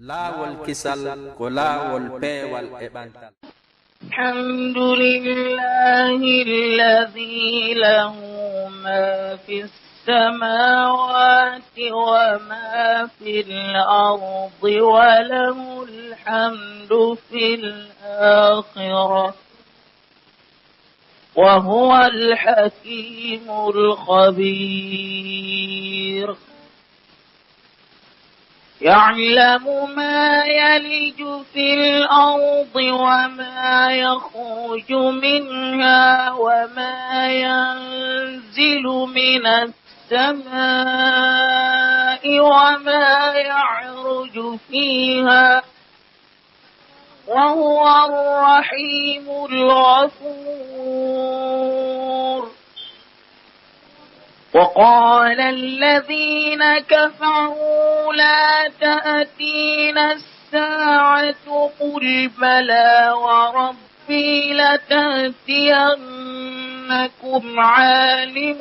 laawol kisal ko laawol peewal e ɓantal. الحمد لله الذي له ما في السماوات وما في الأرض وله الحمد في الآخرة وهو الحكيم الخبير يعلم ما يلج في الأرض وما يخرج منها وما ينزل من السماء وما يعرج فيها وهو الرحيم الغفور وقال الذين كفروا لا تأتينا الساعة قل بلى وربي لتأتينكم عالم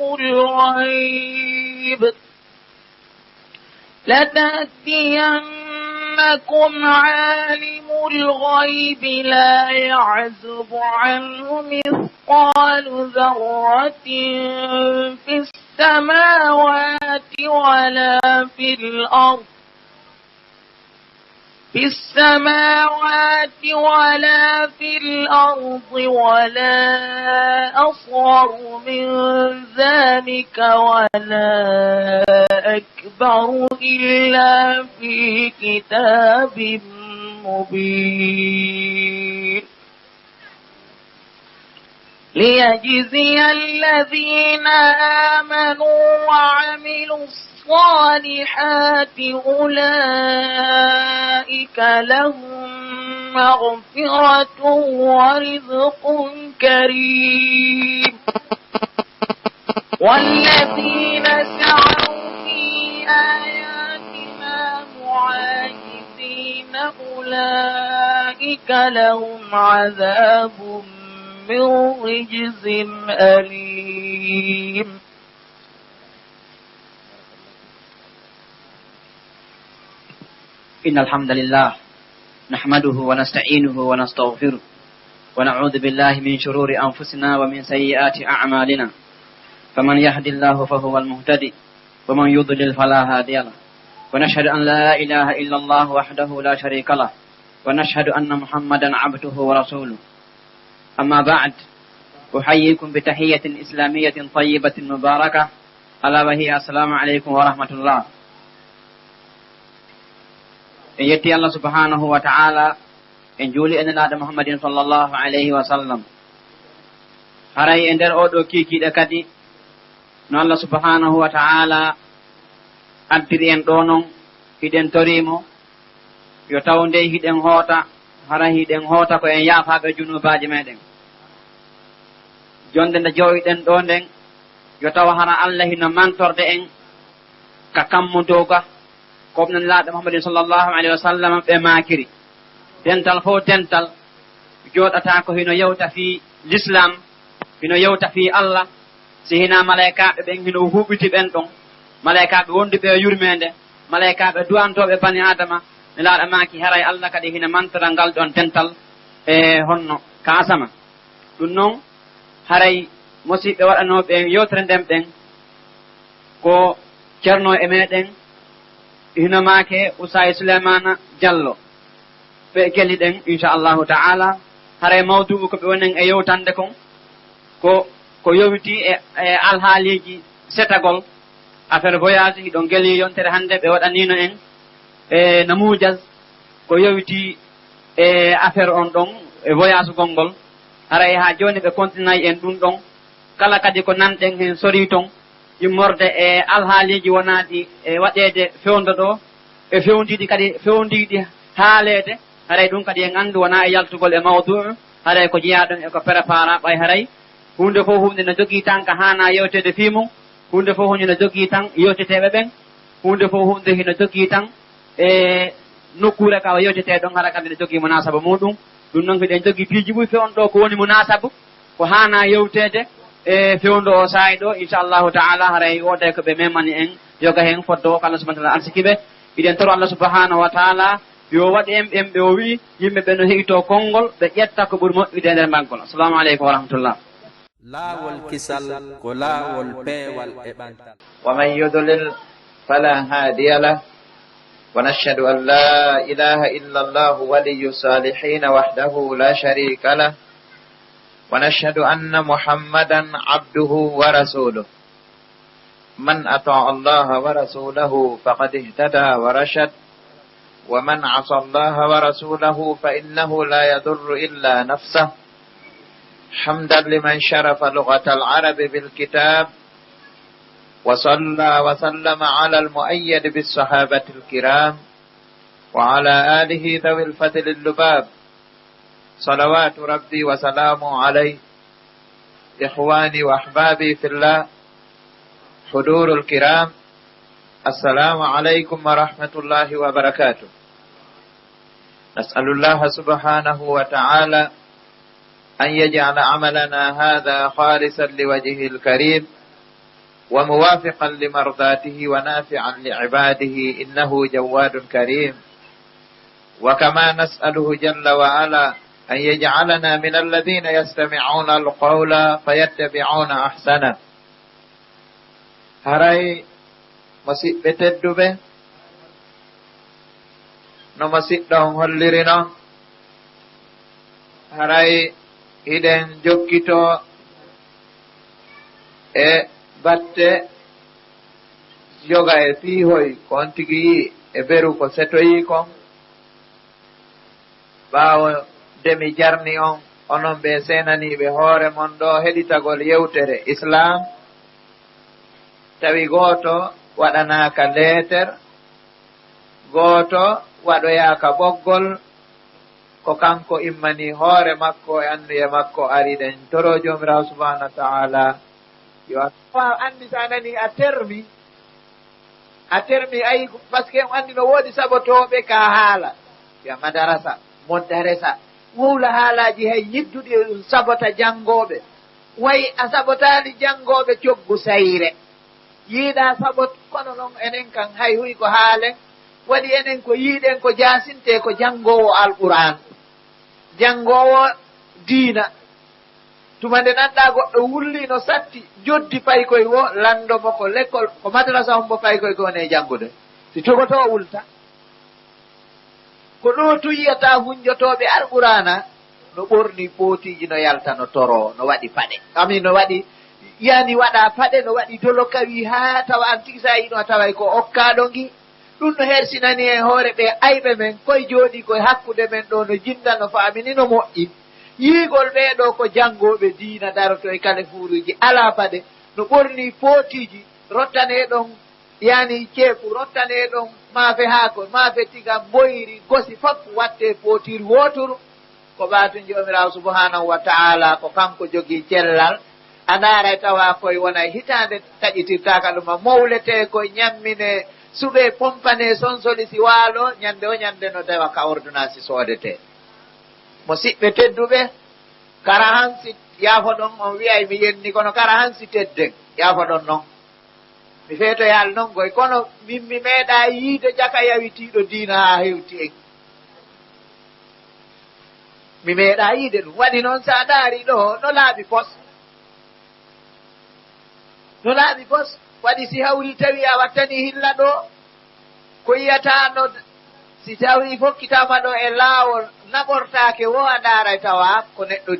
الغيب لا يعزب عنه مثقال ذرة في السماوات ولا في الأرض ولا أصغر من ذلك ولا أكبر إلا في كتاب مبين ليجزي الذين آمنوا وعملوا الصالحات أولئك لهم مغفرة ورزق كريم والذين سعوا في آياتنا معاجزين أولئك لهم عذاب من رجز أليم إن الحمد لله نحمده ونستعينه ونستغفره ونعوذ بالله من شرور أنفسنا ومن سيئات أعمالنا فمن يهد الله فهو المهتدي ومن يضلل فلا هادي له ونشهد أن لا إله إلا الله وحده لا شريك له ونشهد أن محمدا عبده ورسوله أما بعد أحييكم بتحية إسلامية طيبة مباركة ألا وهي السلام عليكم ورحمة الله. En yetti Allah subhanahu wa ta'ala en juuli en nelaɗo Muhammadin sallallahu alayhi wa sallam. Haray e nder oɗo kikiɗe kadi no Allah subhanahu wa ta'ala addiri en ɗo non hiɗen torimo yo taw nde hiɗen hoota hara hiɗen hoota ko en yaafaɓe junubaji meɗen. Jonde nde jowiɗen ɗo nden yo taw hara Allah hino mantorde en ka kammudoga ko nan laaɗo Muhammadin sallallahu alayhi wa sallam ɓe makiri dental fo dental joɗata ko hino yewta fi l'islam hino yewta fi Allah si hina malaikaɓe ɓen hino huɓiti ɓen ɗon malaikaɓe wonduɓe e yurmede malaikaɓe duwantoɓe bani adama ne laaɗo maki haray Allah kadi hina mantora ngal ɗon dental e honno ka asama ɗum noon haray musidɓe waɗanoɓe yewtere nden ɓen ko ceerno e meɗen hino make Ousay Souleymana Diallo ɓe kelli ɗen inchallahu ta'ala haray mawdu'u ko ɓe wonen e yewtande kon ko yowiti e alhaaliji setagol affaire voyage hiɗon geli yontere hande ɓe waɗanino en e namujaz ko yowiti e affaire on ɗon e voyage gongol haray ha joni ɓe continue en ɗum ɗon kala kadi ko nanɗen hen sori ton immorde e alhaaliji wonaɗi e waɗede fewndo ɗo e fewndiɗi haalede haray ɗum kadi en andu wona e yaltugol e mawdu haray ko jeeyaɗon e ko prépara ɓay haray hunde fof hunde ne jogui tan ka hana yewtede fimum hunde fof hunde ne jogui tan yewteteɓe ɓen hunde fof hunde hino jogui tan e nokkure ka o yewtete ɗon hara kadi ne jogui munasaba muɗum ɗum noon hiɗen jogui piiji ɓuy fewn ɗo ko woni munasabu ko hana yewtede e fewndo o saayi ɗo inchallahu taala haray wooda ko ɓe memani en yoga hen foddo ko Allah subahana taala arsikiɓe iɗen toro Allah subahanahu wa taala yo waɗi en ɓe o wi yimɓe ɓe no heɓito konngol ɓe ƴetta ko ɓuri moƴƴude e nder maggol. Assalamu aleykum wa rahmatullah. laawol kisal ko laawol peewal e ɓantal. ومن يضلل فلا هادي له ونشهد أن لا إله إلا الله ولي الصالحين وحده لا شريك له ونشهد أن محمدا عبده ورسوله من أطاع الله ورسوله فقد اهتدى ورشد ومن عصى الله ورسوله فإنه لا يضر إلا نفسه حمدا لمن شرف لغة العرب بالكتاب وصلى وسلم على المؤيد بالصحابة الكرام وعلى آله ذوي الفضل اللباب صلوات ربي وسلامه عليه. إخواني وأحبابي في الله حضور الكرام السلام عليكم ورحمة الله وبركاته. نسأل الله سبحانه وتعالى أن يجعل عملنا هذا خالصا لوجهه الكريم وموافقا لمرضاته ونافعا لعباده إنه جواد كريم. وكما نسأله جل وعلا أن يجعلنا من الذين يستمعون القول فيتبعون أحسنه. هراي مسيء بتدوبة no massidɗon hollirino haray hiɗen jokkito e batte joga e piihoy ko on tigi yi e beru ko setoyi kon ɓaawo demi jarni on onon ɓe senaniɓe hoore mon ɗo heɗitagol yewtere islam tawi gooto waɗanaka leeter gooto waɗoyaka ɓoggol ko kanko immani hoore makko e anduye makko ariɗen toro jomirawo subhanahu wa ta'ala yo andi sa nani a termi ayi par ce que andi no woodi sabotoɓe ka haala ya madarasa moddaresa wowla haalaji hay yidduɗi sabota janngoɓe wayi a sabotani janngoɓe coggu sayre yiiɗa sabot kono noon enen kan hay huy ko haalen waɗi enen ko yiiɗen ko jasinte ko janngowo alquran janngowo diina tuma nde nanɗa goɗɗo wulli no satti joddi paykoye wo landomo ko l'école ko madrasa hombo paykoye ko wone janngude si togoto wulta ko ɗo tu yiyata hunjotoɓe alqurana no ɓorni pootiji no yalta no toro no waɗi paɗe ami no waɗi yani waɗa paɗe no waɗi dolo kawi ha tawa an tigi sa yino taway ko okkaɗo gi ɗum no hersinani e hoore ɓe ayɓe men koye jooɗi koye hakkude men ɗo no jinda no faamini no moƴƴi yiigol ɓeeɗo ko janngoɓe diina daroto e kale fuuruji ala paɗe no ɓorni pootiji rottaneɗon yani ceeku rottaneɗon maafe haako maafe tiga boyri gosi fof watte pootiri wooturu ko ɓaatu jomirawo subhanahu wa ta'ala ko kanko jogii cellal a ndaaray tawa koye wona hitande taƴitirtaka ɗuma mawlete koye ñammine suɓe pompane sonsoli si waalo ñande o ñande no tawa ka ordonnance soodete mo siɓɓe tedduɓe kara hansi yaafo ɗon on wiyay mi yenni kono kara hansi tedden yaafo ɗon noon mi feeto yaal noon goy kono min mi meeɗa yiide jaka yawitiiɗo diina haa hewti en mi meeɗa yiide ɗum waɗi noon sa daari ɗo no laaɓi pos no laaɓi pos waɗi si hawri tawi a wattani hilla ɗo ko yiyata no si tawi fokkitama ɗo e laawol naɓortaake wo a ndaaray tawa ko neɗɗo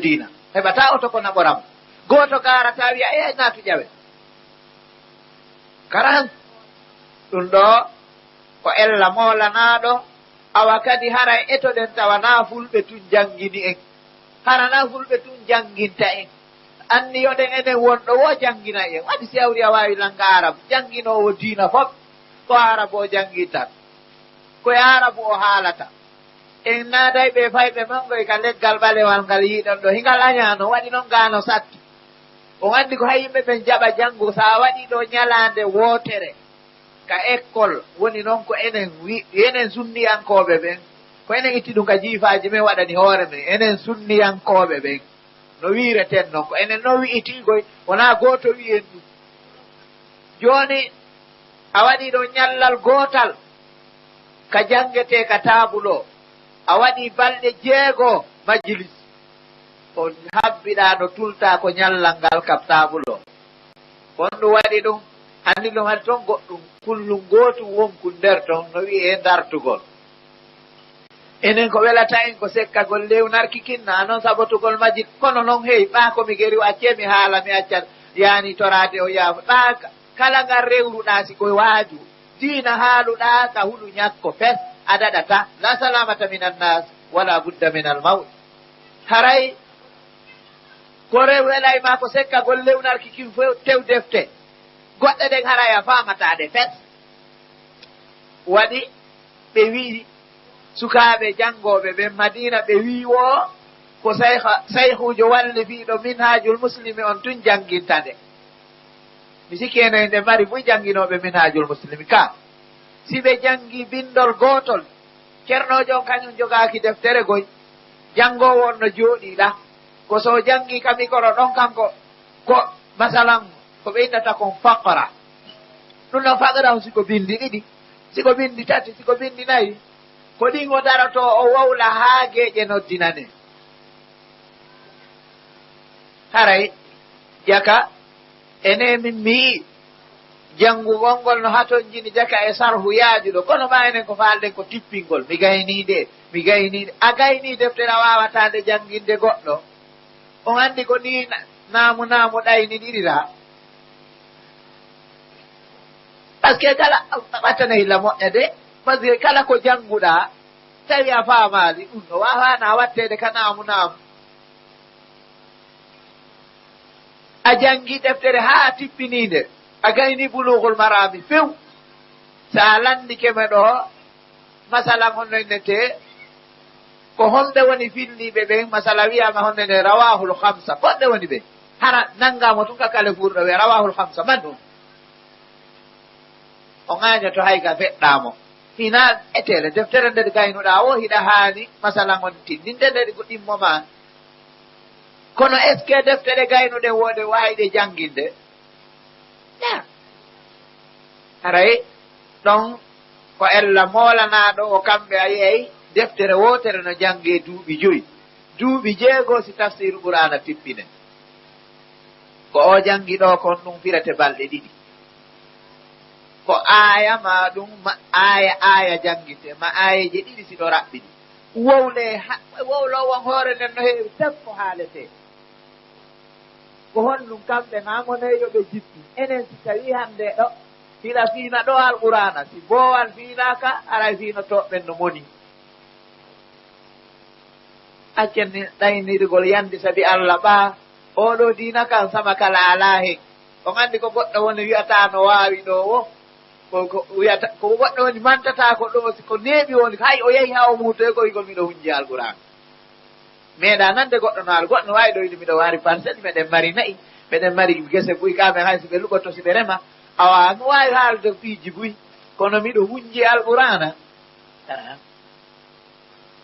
diina heɓata oto ko naɓoram gooto garata wiya e naatu ƴawe karan ɗum ɗo ko ella moolanaaɗo awa kadi haray etoɗen tawa naa fulɓe tun janngini en hara naa fulɓe tun jannginta en anni yoɗen enen wonɗo wo janngina en waɗi si hawri a waawi langa arabu jannginoowo diina fof ko arabu o janngintat koye arabu o haalata en naaday ɓe fayɓe mangoy ka leggal ɓalewal ngal yiiɗon ɗo hingal añaano waɗi noon gaano satti on anndi ko hay yimɓe ɓen jaɓa janngu so a waɗi ɗo ñalaande wootere ka école woni noon ko enen sunniyankooɓe ɓen ko enen itti ɗum ka jiifaaji men waɗani hoore men enen sunniyankooɓe ɓen no wiireten noon ko enen no wi'itiigoy wonaa gooto wi'en ɗum jooni a waɗi ɗo ñallal gootal ka jangete ka tabulo a waɗi balɗe 6 majlis ko habbiɗa no tulta ko nyallal ngal kab tabulo on ɗum waɗi ɗum andi ɗum hade toon goɗɗum kullum gootu wonku nder toon no wi'e dartugol enen ko welata en ko sekkagol lewnarki kinna noon sabatugol majid kono noon hey ɓa komi geri o acce mi haala mi accat yani torade o yaafo ɓa kala ngal rewruɗa siko waaju diina haaluɗa ka huɗu ñakko fes a daɗata la salamata min annas wala budda min al mawt haray ko rew welay ma ko sekkagol lewnarki kin fo tew defte goɗɗe ɗen haray a famataɗe fes waɗi ɓe wi sukaaɓe janngoɓe ɓe madina ɓe wiwo ko sayhujo walli fiiɗo minhajul muslimi on tun janngintande mi sikki enen nde mari fof jannginoɓe minhajul muslimi ka si ɓe janngi bindol gootol ceernojo on kañum jogaaki deftere goy janngowo on no jooɗiɗa ko so janngi ka micro ɗon kanko ko masalan ko ɓe innata kon faqra ɗum no faqra on siko bindi ɗiɗi siko bindi tati siko bindi nayi ko ɗin o daroto o wowla haa geeƴe noddinane haray jaka ene min mii janngugol ngol no haton jini jaka e sarhu yaajuɗo kono ma enen ko faalɗen ko tippingol mi gayniide a gayni deftere a wawatande jannginde goɗɗo on anndi ko ni naamu ɗayni ɗiɗira par ce que kala ɓattana hilla moƴƴa de par ce que kala ko jannguɗa tawi a faamaali ɗum no wawano wattede ka naamu a janngi deftere haa tippiniinde a gayni bulughul marami few so a landike me ɗo masalan honno innete ko honde woni filliɓe ɓen masala wiyama honde nde rawahul hamsa koɗɗe woni ɓe hara nanngamo tun ka kale furɗo ɓe rawahul hamsa man ɗum o ŋañoto hayga feɗɗamo hina etele deftere nde gaynuɗa o hiɗa haani masalan on tindinde nde goɗɗimmo ma kono est ce que deftere gaynuɗe wode wayɗe jannginde haray ɗon ko ella moolanaɗo o kamɓe a yeey deftere wotere no jannge duuɓi 5 duuɓi 6 si tafsir qur'ana tippine ko o janngi ɗo kon ɗum firete balɗe 2 ko aya ma ɗum aya jannginte ma ayeje 2 siɗo raɓɓiɗi wowlo won hoore nden no heewi tan ko haalete ko honɗum kamɓe namoneyo ɓe jippi enen si tawi hannde ɗo hiɗa fiina ɗo alqur'ana si boowal fiinaka aray fiino toɓɓen no moni accen ɗaynirgol yandi sabi allah ɓa oɗo diina kan sama kala ala hen on anndi ko goɗɗo woni wiyata no waawi ɗo o ko wiyata ko goɗɗo woni mantata ko ɗo ko neeɓi woni hay o yehi ha o muutoygoygol miɗo hunji alqur'an meeɗa nande goɗɗo no al goɗɗo wawi ɗo yiɗi miɗo waari parcelle meɗen mari nayi meɗen mari gese buy kamen hay so ɓe luɓoto si ɓe rema awa no wawi haalde piiji buy kono miɗo hunji alqur'ana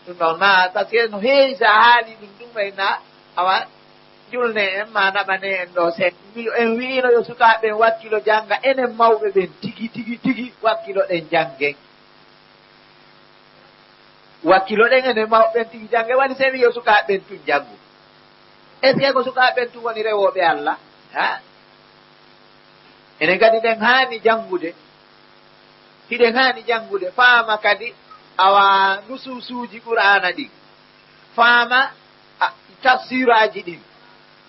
ɗum ɗon ma par ce que no heewi sa haali ɗum wayna awa julne en ma naɓane en ɗo sen en wiino yo sukaaɓe en wakkilo jannga enen mawɓe ɓen tigi wakkilo ɗen janngen wakkilo ɗen enen mawɓe ɓen tigi jannge woni se wi yo sukaaɓe ɓen tun janngu est ce que ko sukaaɓe ɓen tun woni rewoɓe allah ha enen kadi ɗen haani janngude hiɗen haani janngude faama kadi awa nususuuji qur'ana ɗin faama tafsiraji ɗin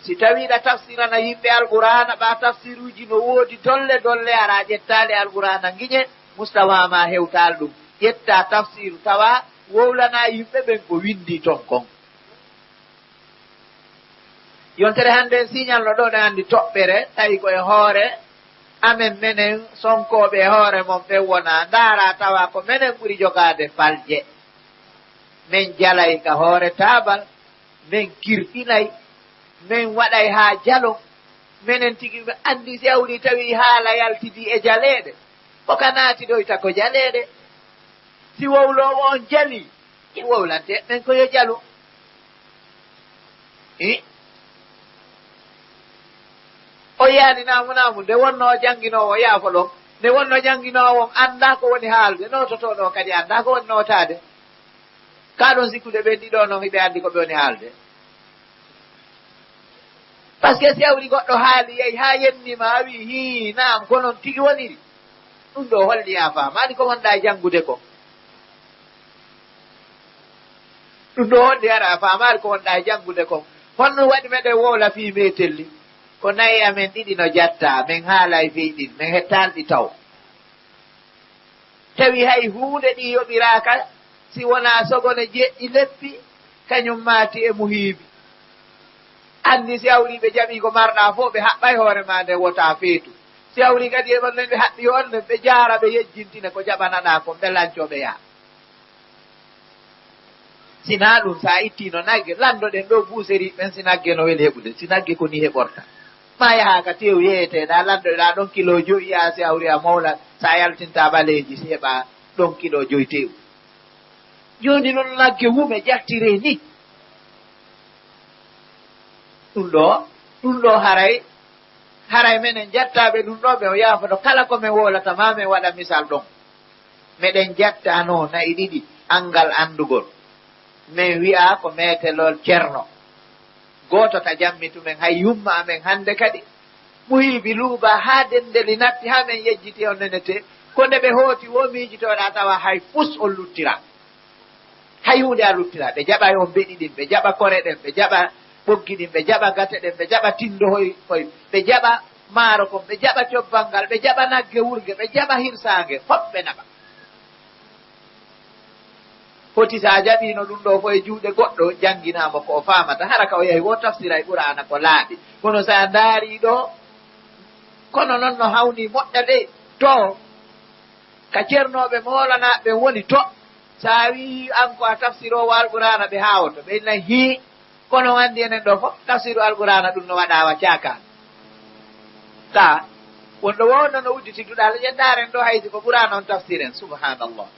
si tawiɗa tafsirana yimɓe alqur'ana ɓa tafsiruji no woodi dolle ara ƴettade alqur'ana giñe mustawama hewtal ɗum ƴetta tafsiru tawa wowlana yimɓe ɓen ko windi ton kon yontere hannde signalno ɗo ne anndi toɓɓere tawi koye hoore amen menen sonkoɓe hoore mon ɓen wona ndaara tawa ko menen ɓuri jogade falje min jalay ka hoore taabal min kirɗinay min waɗay haa jalo minen tigi anndi sewri tawi haala yaltidi e jaleeɗe koka naati ɗoyta ko jaleeɗe si wowlowo on jali i wowlante men koyo jalu o yaani namu nde wonno jannginowo yaafo ɗon nde wonno jannginowo annda ko woni haalde nototoɗo kadi annda ko woni notade ka ɗon sikkude ɓe ɗiɗo noon hiɓe anndi ko ɓe woni haalde par ce que si awri goɗɗo haali yehi ha yennima a wi hi naam ko noon tigi woniri ɗum ɗo holli a faamaani ko wonɗa janngude ko ɗum ɗo holli ara a faamaari ko wonɗa janngude ko honno waɗi meɗen wowla fii metelli ko nayi amen ɗiɗi no jatta min haala e feyɗin min hettanɗi taw tawi hay huunde ɗi yoɓiraaka si wonaa sogone jeƴƴi leppi kañum maati e muhiibi anndi si awri ɓe jaɓii ko marɗaa fof ɓe haɓɓay hoore ma nde wotaa feetu si awri kadi e ɗon nen ɓe haɓɓi on nen ɓe jaara ɓe yejjintine ko jaɓanaɗaa ko mbelancooɓe yaha sinaa ɗum so a ittiino nagge landoɗen ɗo buuseri ɓen si nagge no weli heɓude si nagge ko ni heɓorta ma yahaa ka tew yeeyeteeɗa landoɗeɗa ɗon kilo joyi yaa si awri a mawla so a yaltinta ɓaleeji si heɓa ɗon kilo joyi tew jooni noon nagge wume jattire ni ɗum ɗo haray menen jattaɓe ɗum ɗo ɓe o yaafoto kala ko min wolata ma min waɗa misal ɗon meɗen jattano nayi ɗiɗi angal andugol min wi'a ko metelol ceerno gooto ka jammitumen hay yumma amen hannde kadi muhiibi luuba haa dendeli natti haa men yejjiti on nenete ko nde ɓe hooti wo miijitoɗa tawa hay fus on luttira hay hunde a luttira ɓe jaɓa on beɗi ɗin ɓe jaɓa kore ɗen ɓe jaɓa ɓoggi ɗin ɓe jaɓa gate ɗen ɓe jaɓa tindo hoy ɓe jaɓa maaro kon ɓe jaɓa cobbalngal ɓe jaɓa nagge wurge ɓe jaɓa hirsaange fof ɓe naɓa foti sa jaɓino ɗum ɗo fo e juuɗe goɗɗo jannginaamo ko o faamata hara ka o yahi wo tafsira e ɓurana ko laaɓi kono sa ndaari ɗo kono noon no hawni moƴƴa ɗe to ka ceernooɓe moolanaɓe woni to sa wi an ko a tafsirowo alɓurana ɓe haawoto ɓe nayi hii kono anndi enen ɗo fof tafsiru alɓurana ɗum no waɗawa caakaan ta wonɗo wonno no udditi duɗal ƴeddaren ɗo haydi ko ɓurana on tafsiren subhanallah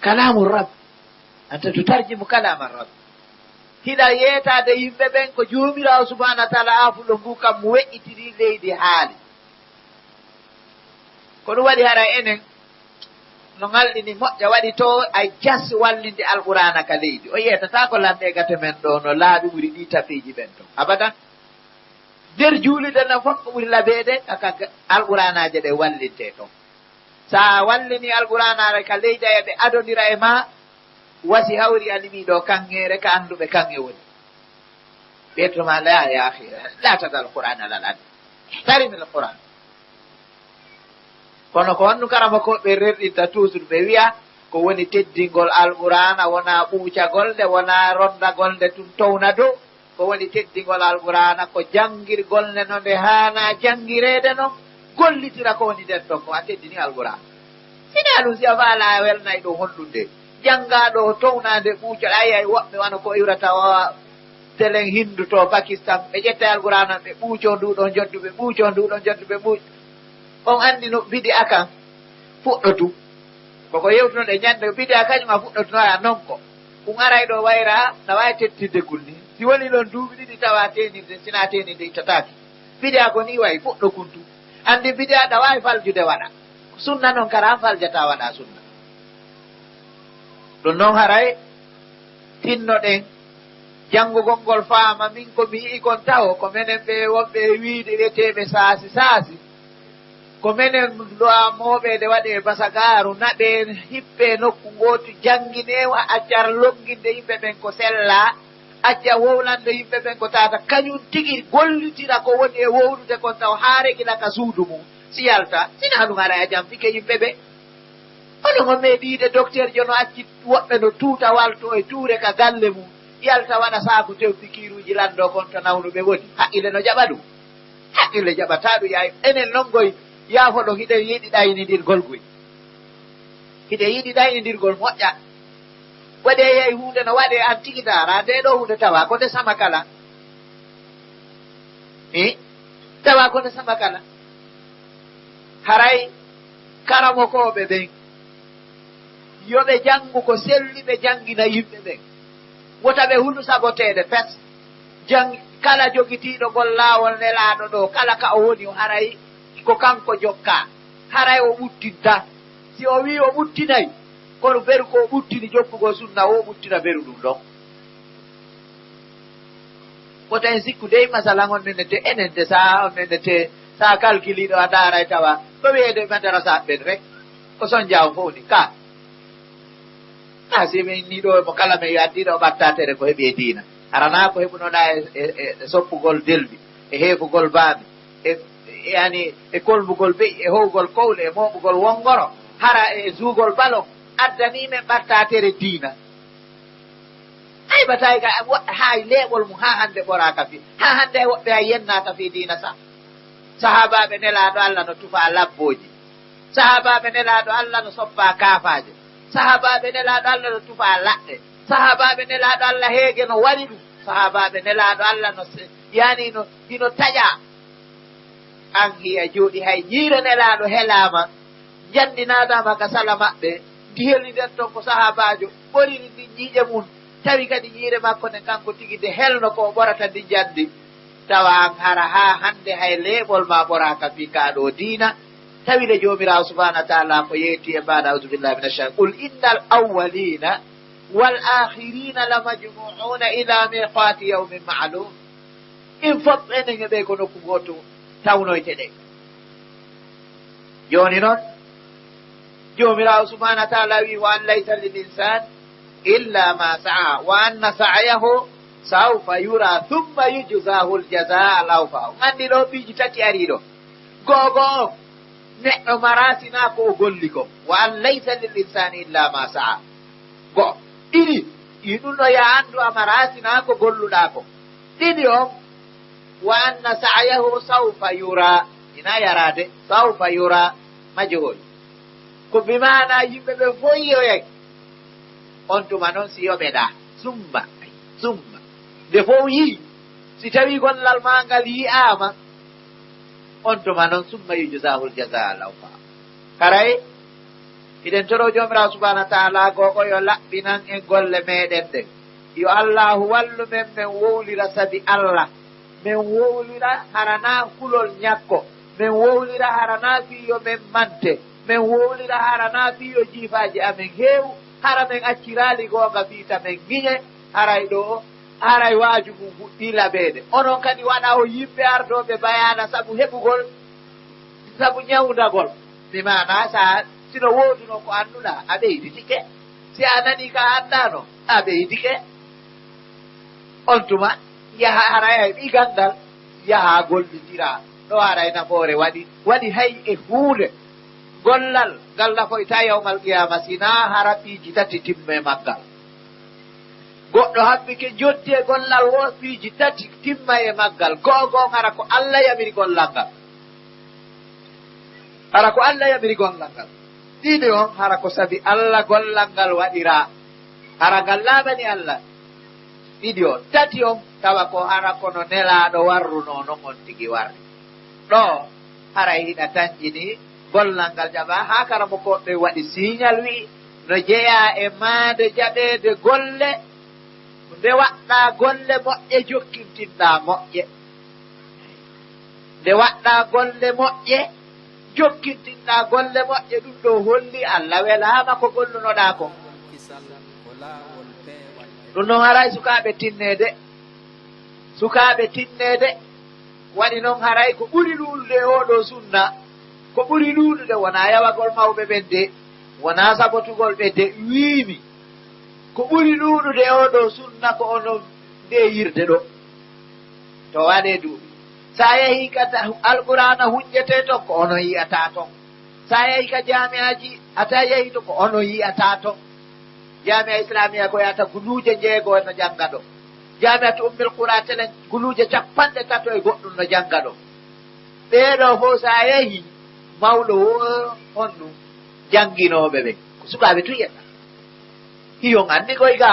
kalamu rab anta tutarjimu kalama rab hiɗa yeetade yimɓe ɓen ko joomirawo subhanahu wa taala aafuɗo ngu kam mo weƴƴitiri leydi haali ko ɗum waɗi hara enen no ngalɗini moƴƴa waɗi to a jas wallinde alqurana ka leydi o yeetata ko lamɗe gate men ɗo no laaɓi ɓuri ɗi tafiji ɓen to abadan nder juulide no fof ko ɓuri labeede kaka alquranaje ɗe wallinte to sa wallini alqur'anare ka leydi e ɓe adodira e ma wasi hawri animiɗo kanŋere ka anduɓe kanŋe woni ɓeetoma la ya ahi latata alqur'an alal andi tarimi alqur'an kono ko wannu karama ko ɓe rerɗinta toujours ɓe wiya ko woni teddingol alqur'ana wona ɓuucagol nde wona rondagol nde tum towna dow ko woni teddingol alqur'ana ko janngirgol nde no nde haana janngirede noon gollitira ko woni nden ɗon ko a teddini alqur'an sina ɗum si a faala welnayi ɗo honɗunde janngaɗo townade ɓuucoɗa ayay woɓɓe wano ko iwrata o telen hindu to Pakistan ɓe ƴetta alqur'ana ɓe ɓuuco nduɗon joddu ɓe ɓuuco nduɗon joddu ɓe ɓuuc on anndi no bidi akan fuɗɗotu koko yewtunoɗe ñande bidi a kañum a fuɗɗotunoya non ko ɗum aray ɗo wayra na wawi tettinde kulni si woni ɗon duuɓi ɗiɗi tawa tenirde sina tenirde ittataki bidi a ko ni wayi fuɗɗo kuntu andi bidi a ɗa wawi faljude waɗa sunna noon kara faljata waɗa sunna ɗum noon haray tinnoɗen janngugol ngol faama min ko mi yii kon taw ko menen ɓe wonɓe wiide wiyeteɓe saasi ko menen loamooɓe waɗe basagaru naɓe hippe nokku gootu jannginewa accar logginde yimɓe ɓen ko sella acca wowlande yimɓe ɓen ko tata kañum tigi gollitira ko woni e wowlude kon taw haa regila ka suudu mum si yalta sina ɗum ara a jamfike yimɓe ɓe onon o meeɗiide docteur jo no acci woɓɓe no tuuta walto e tuure ka galle mum yalta waɗa saaku tew pikiruji lando kon to nawnuɓe woni haqqille no jaɓa ɗum haqqille jaɓata ɗum yaay enen nongoy yaafoɗo hiɗen yiɗi ɗaynidirgol goy hiɗen yiɗi ɗaynidirgol moƴƴa waɗe yeyi hunde no waɗe an tigi dara nde ɗo hunde tawa ko nde sama kala tawa ko nde sama kala haray karamokoɓe ɓen yoɓe janngu ko selli ɓe janngina yimɓe ɓen wota ɓe hulu saboteede kala jogitiiɗo gol laawol nelaaɗo ɗo kala ka o woni o haray ko kanko jokka haray o ɓuttinta si o wi o ɓuttinayi kono beru ko ɓuttini jokkugo sunna o ɓuttina beru ɗum ɗon wota en sikku dey masalan on nene te enen te sa on nene te sa calculiɗo a daaray tawa ko wiyede madarasa ɓen rek ko son jaw fof ni ka si min ni ɗo mo kala me addiɗo o ɓattatere ko heeɓi e diina arana ko heɓunoɗa e soppugol delbi e heefugol baami yani e kolmugol beyi e howgol kowle e moɓugol wongoro hara e zuugol balon addanimen ɓattatere diina ay batay ga hay leɓol mum ha hande ɓoraka fi ha hande woɓɓe a yennaka fi diina sa sahabaɓe nelaɗo allah no tufa labboji sahabaɓe nelaɗo allah no soppa kaafaje sahabaɓe nelaɗo allah no tufa laɗɗe sahabaɓe nelaɗo allah heege no waɗi ɗum sahabaɓe nelaɗo allah no yani no hino taƴa an hiya jooɗi hay ñiire nelaɗo helama jandinadama ka sala maɓɓe ndi helniɗen toon ko sahabajo ɓorini ndi ñiiƴe mum tawi kadi ñiire makko ne kanko tigi nde helno ko ɓorata ndi jandi tawa an hara ha hande hay leɓol ma ɓoraka fi kaɗo diina tawi le jomirawo subhanahu wa taala ko yetti e mbaɗa auzubillahi min ashaitan qul innal awwalina wal akhirina lamajmuuna ila miqati yawmin ma'lum in fof enen ɓe ko nokku goto tawnoyte ɗe joni noon jomirawo subhanahu wa taala wi wa an laysa lil insan illa ma sa'a wa anna sa'yahu sawfa yura thumma yujzahu aljazaa alawfa andi ɗo piiji tati ari ɗo gogo neɗɗo marasina ko o golli ko wa an laysa lil insani illa ma sa'a go ɗiɗi ɗum ɗo ya andu a marasina ko golluɗa ko ɗiɗi on wa anna sa'yahu sawfa yura ina yarade sawfa yura majhul ko bimana yimɓe ɓe foyiyoyay on tuma noon si yoɓeɗa summa nde fof yii si tawi gollal ma ngal yi'ama on tuma noon summa yujzahul jazaa lawfa karay iɗen toro jomirawo subahanahu wa taala gogo yo laɓɓinan en golle meɗen ɗen yo allahu wallu men min wowlira sabi allah min wowlira harana kulol ñakko min wowlira harana fiyo men mante min wowlira harana fiyo jiifaji amen heewu hara men accirali gonga fiita men giñe haray ɗo haray waaju mum fuɗɗi laɓede onon kadi waɗa o yimɓe ardoɓe bayana saabu heɓugol saabu ñawdagol mi mana sa sino woduno ko annuɗa a ɓeyditike si a nani ka andano a ɓeydike on tuma yaha haray ɓi gandal yaha gollitira ɗo haray nafoore waɗi hay e huunde gollal ngal nafoyta yawmal qiyama sina hara piiji tati timme maggal goɗɗo habbike jotti e gollal wo piiji tati timma e maggal gogon hara ko allah yamiri gollal ngal hara ko allah yamiri gollal ngal ɗiɗi on hara ko sabi allah gollal ngal waɗira hara ngal laɓani allah ɗiɗi on tati on tawa ko hara kono nelaɗo warruno non on tigi warri ɗo hara hiɗa tanƴini gollal ngal jaɓa ha kara mo koɗɗo waɗi signal wi no jeeya e maade jaɓede golle nde waɗɗa golle moƴƴe jokkintinɗa moƴƴe nde waɗɗa golle moƴƴe jokkintinɗa golle moƴƴe ɗum ɗo holli allah welama ko gollunoɗa ko ɗum noon haray sukaɓe tinnede waɗi noon haray ko ɓuri ɗuɗude oɗo sunna ko ɓuri ɗuɗude wona yawagol mawɓe ɓen de wona sabotugol ɓe de wiimi ko ɓuri ɗuɗude oɗo sunna ko ono nde yirde ɗo to waɗe duuɓi sa yehi ka alqur'ana hunƴete ton ko ono yiyata ton sa yehi ka jami'aji ata yehi to ko ono yiyata ton jami'a islamia ko yata guluje jeego no janga ɗo jami'atu ummil qura telen guluje 30 e goɗɗum no janga ɗo ɓeɗo fo sa yehi mawɗo on ɗum jannginoɓe ɓe ko sukaɓe tuyetta hiyon anndi koye ga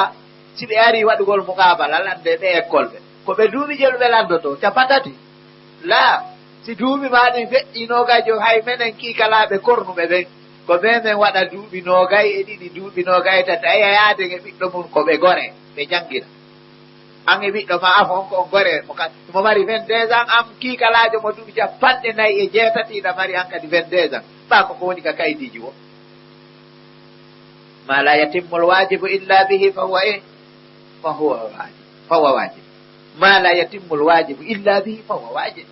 si ɓe ari waɗugol muqabala lande ɓe école ɓe ko ɓe duuɓi jelu ɓe landoto 30 la si duuɓi maɗi feƴƴi nogajo hay menen kiikalaɓe kornuɓe ɓen ko ɓe men waɗa duuɓi nogay e ɗiɗi duuɓi nogay tati a yaade e ɓiɗɗo mum ko ɓe gore ɓe janngina an e ɓiɗɗo ma af on ko on gore mo mari 22 ans am kiikalajo mo duuɓi 49 ɗa mari an kadi 22 ans ɓa koko woni ka kaydiji wo ma la yatimmul wajibu illa bihi fahuwa wajib ma la yatimmul wajibu illa bihi fahuwa wajib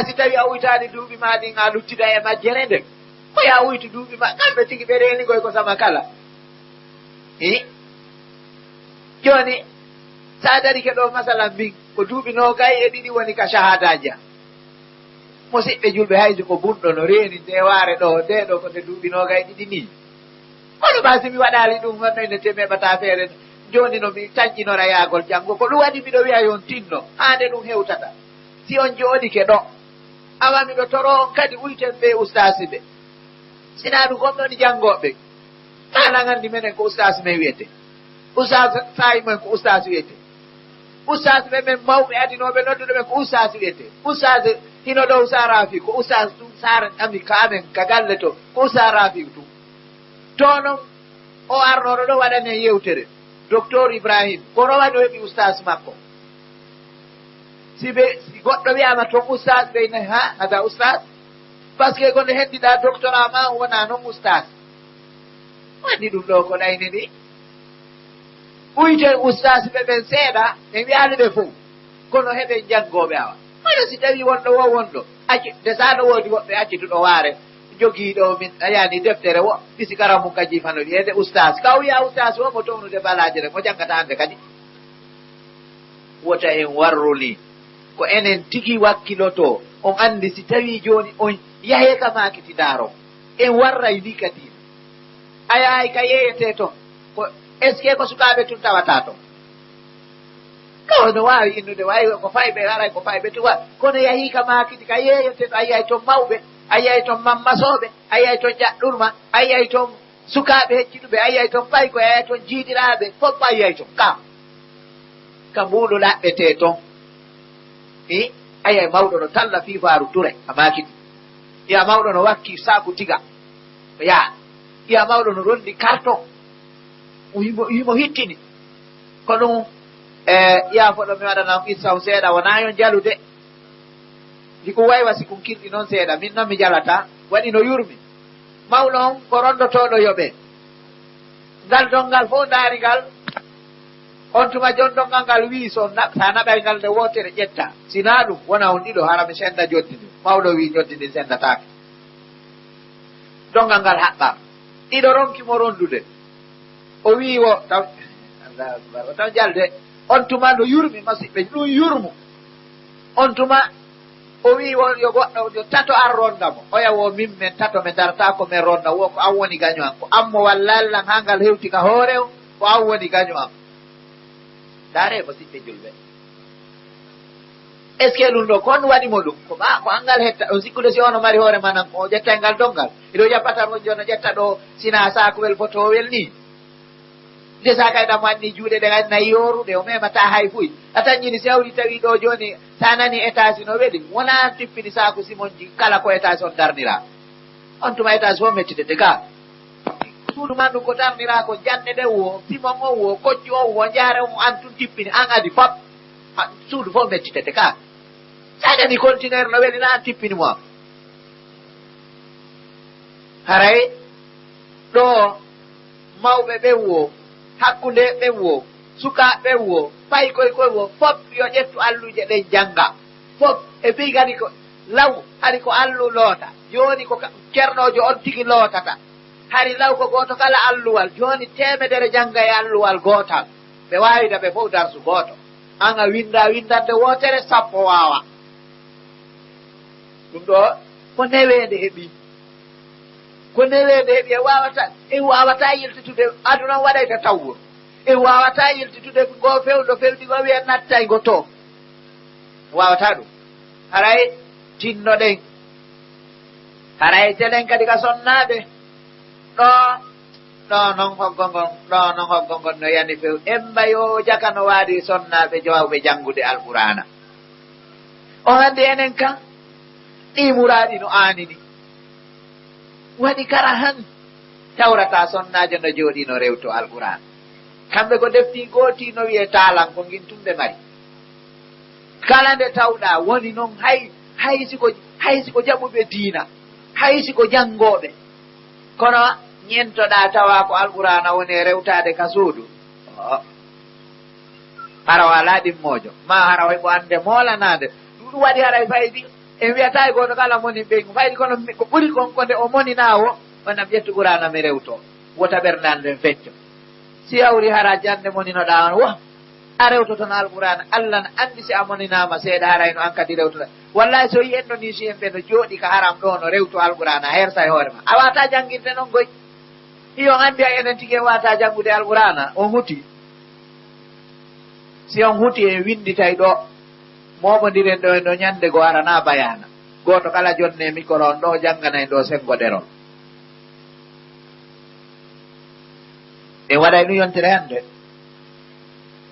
si tawi a uytani duuɓi ma ɗin a luttida e majjere nden ko ya uytu duuɓi ma kamɓe tigi ɓe renigoy ko sama kala joni sa darike ɗo masalan mbin ko duuɓi nogay e ɗiɗi woni ka shahadaji am musidɓe julɓe hayso ko bunɗo no reeni ndeware ɗo nde ɗo ko nde duuɓi nogay ɗiɗi ni kono ɓa si mi waɗali ɗum wonnoyne te meɓata feere joni no mi tañƴinora yaagol janggo ko ɗum waɗi miɗo wiya yon tinno hande ɗum hewtata si on jooɗike ɗo awa miɗo toro on kadi uyten ɓe ustasi ɓe sina ɗum gomɗoni janggoɓe kala gandi menen ko ustasi men wiyete ustasi sayi men ko ustasi wiyete ustasi ɓe men mawɓe adinoɓe nodduɗo ɓe ko ustasi wiyete ustasi hino ɗow sarafi ko ustasi ɗum sara ami ka amen ka galle to ko ustarafi ɗum to noon o arnoɗo ɗo waɗanen yewtere docteur Ibrahim kono waɗi o heɓi ustasi makko si goɗɗo wiyama toon ustas ɓe nayi ha hada ustas par ce que gonɗo heddiɗa doctorat ma wona noon ustas waɗi ɗum ɗo ko ɗayne ni ɓuyten ustas ɓe ɓen seeɗa ɓe wiyani ɓe fof kono heɓen janggoɓe awa maɗo si tawi wonɗo wo wonɗo acci de sano woodi woɓɓe accituɗo waare jogiiɗo min ayani deftere wo ɗisi karamum kaji fano wiyede ustas ka wiya ustas wo mo townude balaje re mo janggata hande kadi wota en warruni ko enen tigi wakkiloto on andi si tawi joni on yahe ka makiti daaro en warray ni kadi a yahay ka yeyete toon ko est ce que ko sukaɓe tun tawata toon kawo no wawi innude wawi ko fayɓe aray ko fayɓe tuwa kono yahi ka makiti ka yeyete to a yiyay toon mawɓe a yiyay toon mammasoɓe a yiyay toon ƴaɗɗurma a yiyay toon sukaɓe hecciɗuɓe a yiyay toon fay ko yiyay toon jiiɗiraɓe fof a yiyay toon ka mbuɗo laɓɓete toon ayay mawɗo no talla fifaru ture a makiti iya mawɗo no wakki saku tiga o yaa iya mawɗo no rondi carton wimo hittini ko ɗum iya foɗo mi waɗana qissaw seeɗa wona yon jalude ndiko waywa sikum kirɗi noon seeɗa min noon mi jalata waɗi no yurmi mawɗo on ko rondotoɗo yoɓe ngal dongal fof daari ngal on tuma jon dongal ngal wi so sa naɓay ngal nde wotere ƴetta sina ɗum wona on ɗiɗo hara mi senda joddi ɗum mawɗo wi joddi ndin sendatake dongal ngal haɓɓa ɗiɗo ronkimo rondude o wi wo taw taw jalde on tuma no yurmi masiɓɓe ɗum yurmu on tuma o wi won yo goɗɗo yo tato ar rondamo oya wo min men tato mi darta ko min ronda wo ko an woni gaño am ko ammo wallallan ha ngal hewti ka hoore o ko an woni gaño am dare masiɓɓe julɓe est ce que ɗum ɗo kon waɗimo ɗum ko ɓa ko angal hetta on sikkude si ono mari hoore manan o ƴetta ngal dongal iɗo yaɓɓata mon joni ƴetta ɗo sina sakowel fotowel ni nde sa kayɗam wanni juuɗe ɗe gandi nayi yoruɗe o memata hay fuy a tañƴini sewri tawi ɗo joni sa nani étage no weɗi wona tippini saku simonji kala ko étage on darnira on tuma étage fof mettidete ga suudu man ɗum ko darnira ko janɗe ɗe wo simon o wo koccu o wo jaare o an tun tippini an adi fop suudu fof mettitete ka sa nani contenaire no weɗi na an tippini mo am haray ɗo mawɓe ɓe wo hakkunde ɓe wo sukaɓe wo pay koye wo fof yo ƴettu alluje ɗen janga fof e ɓi kadi ko law hari ko allu loota joni ko ceernojo on tigi lootata hari law ko goto kala alluwal joni temedere janga e alluwal gotal ɓe wawida ɓe fof darsu goto an a windande wotere sappo wawa ɗum ɗo ko newede heeɓi e wawata yiltitude aduna waɗayta tawwur e wawata yiltitude go fewɗo fewɗi go wiya nattay go to wawata ɗum haray tinnoɗen haray telen kadi ka sonnaɓe ɗo noon hoggol ngon no yani few embayo jaka no waadi sonnaɓe jowawɓe janngude alqur'ana o hande enen kan ɗi muraɗi no anini waɗi kara han tawrata sonnajo no jooɗi no rewto alqur'an kamɓe ko defti gooti no wiye talan ko gintumɓe mari kala nde tawɗa woni noon hay siko jaɓuɓe diina hay siko janngoɓe kono ñentoɗa tawa ko alqur'ana woni rewtade ka suudu hara wala ɗimmojo ma hara way ko ande molanade ɗum waɗi haray faydi en wiyata e goto kala moni ɓe faydi kono ko ɓuri konko nde o moninawo wonam ƴettu qur'ana mi rewto wota ɓerdanden fecco si hawri hara jande moninoɗa on wo a rewtoton alqur'ana allah ne andi si a moninama seeɗa harayno an kadi rewtoɗa wallahi so yi en no ni si en ɓe no jooɗi ka haram ɗo no rewto alqur'ana hersa e hoore ma a wata janguirde noon goy hiyon andi a enen tigui en wata janngude alqur'ana on huti si on huti en winditay ɗo moɓodiren ɗo e ɗo ñande go arana bayana goto kala jonne micro on ɗo janggana en ɗo sengo ɗeron e waɗay ɗum yontere hande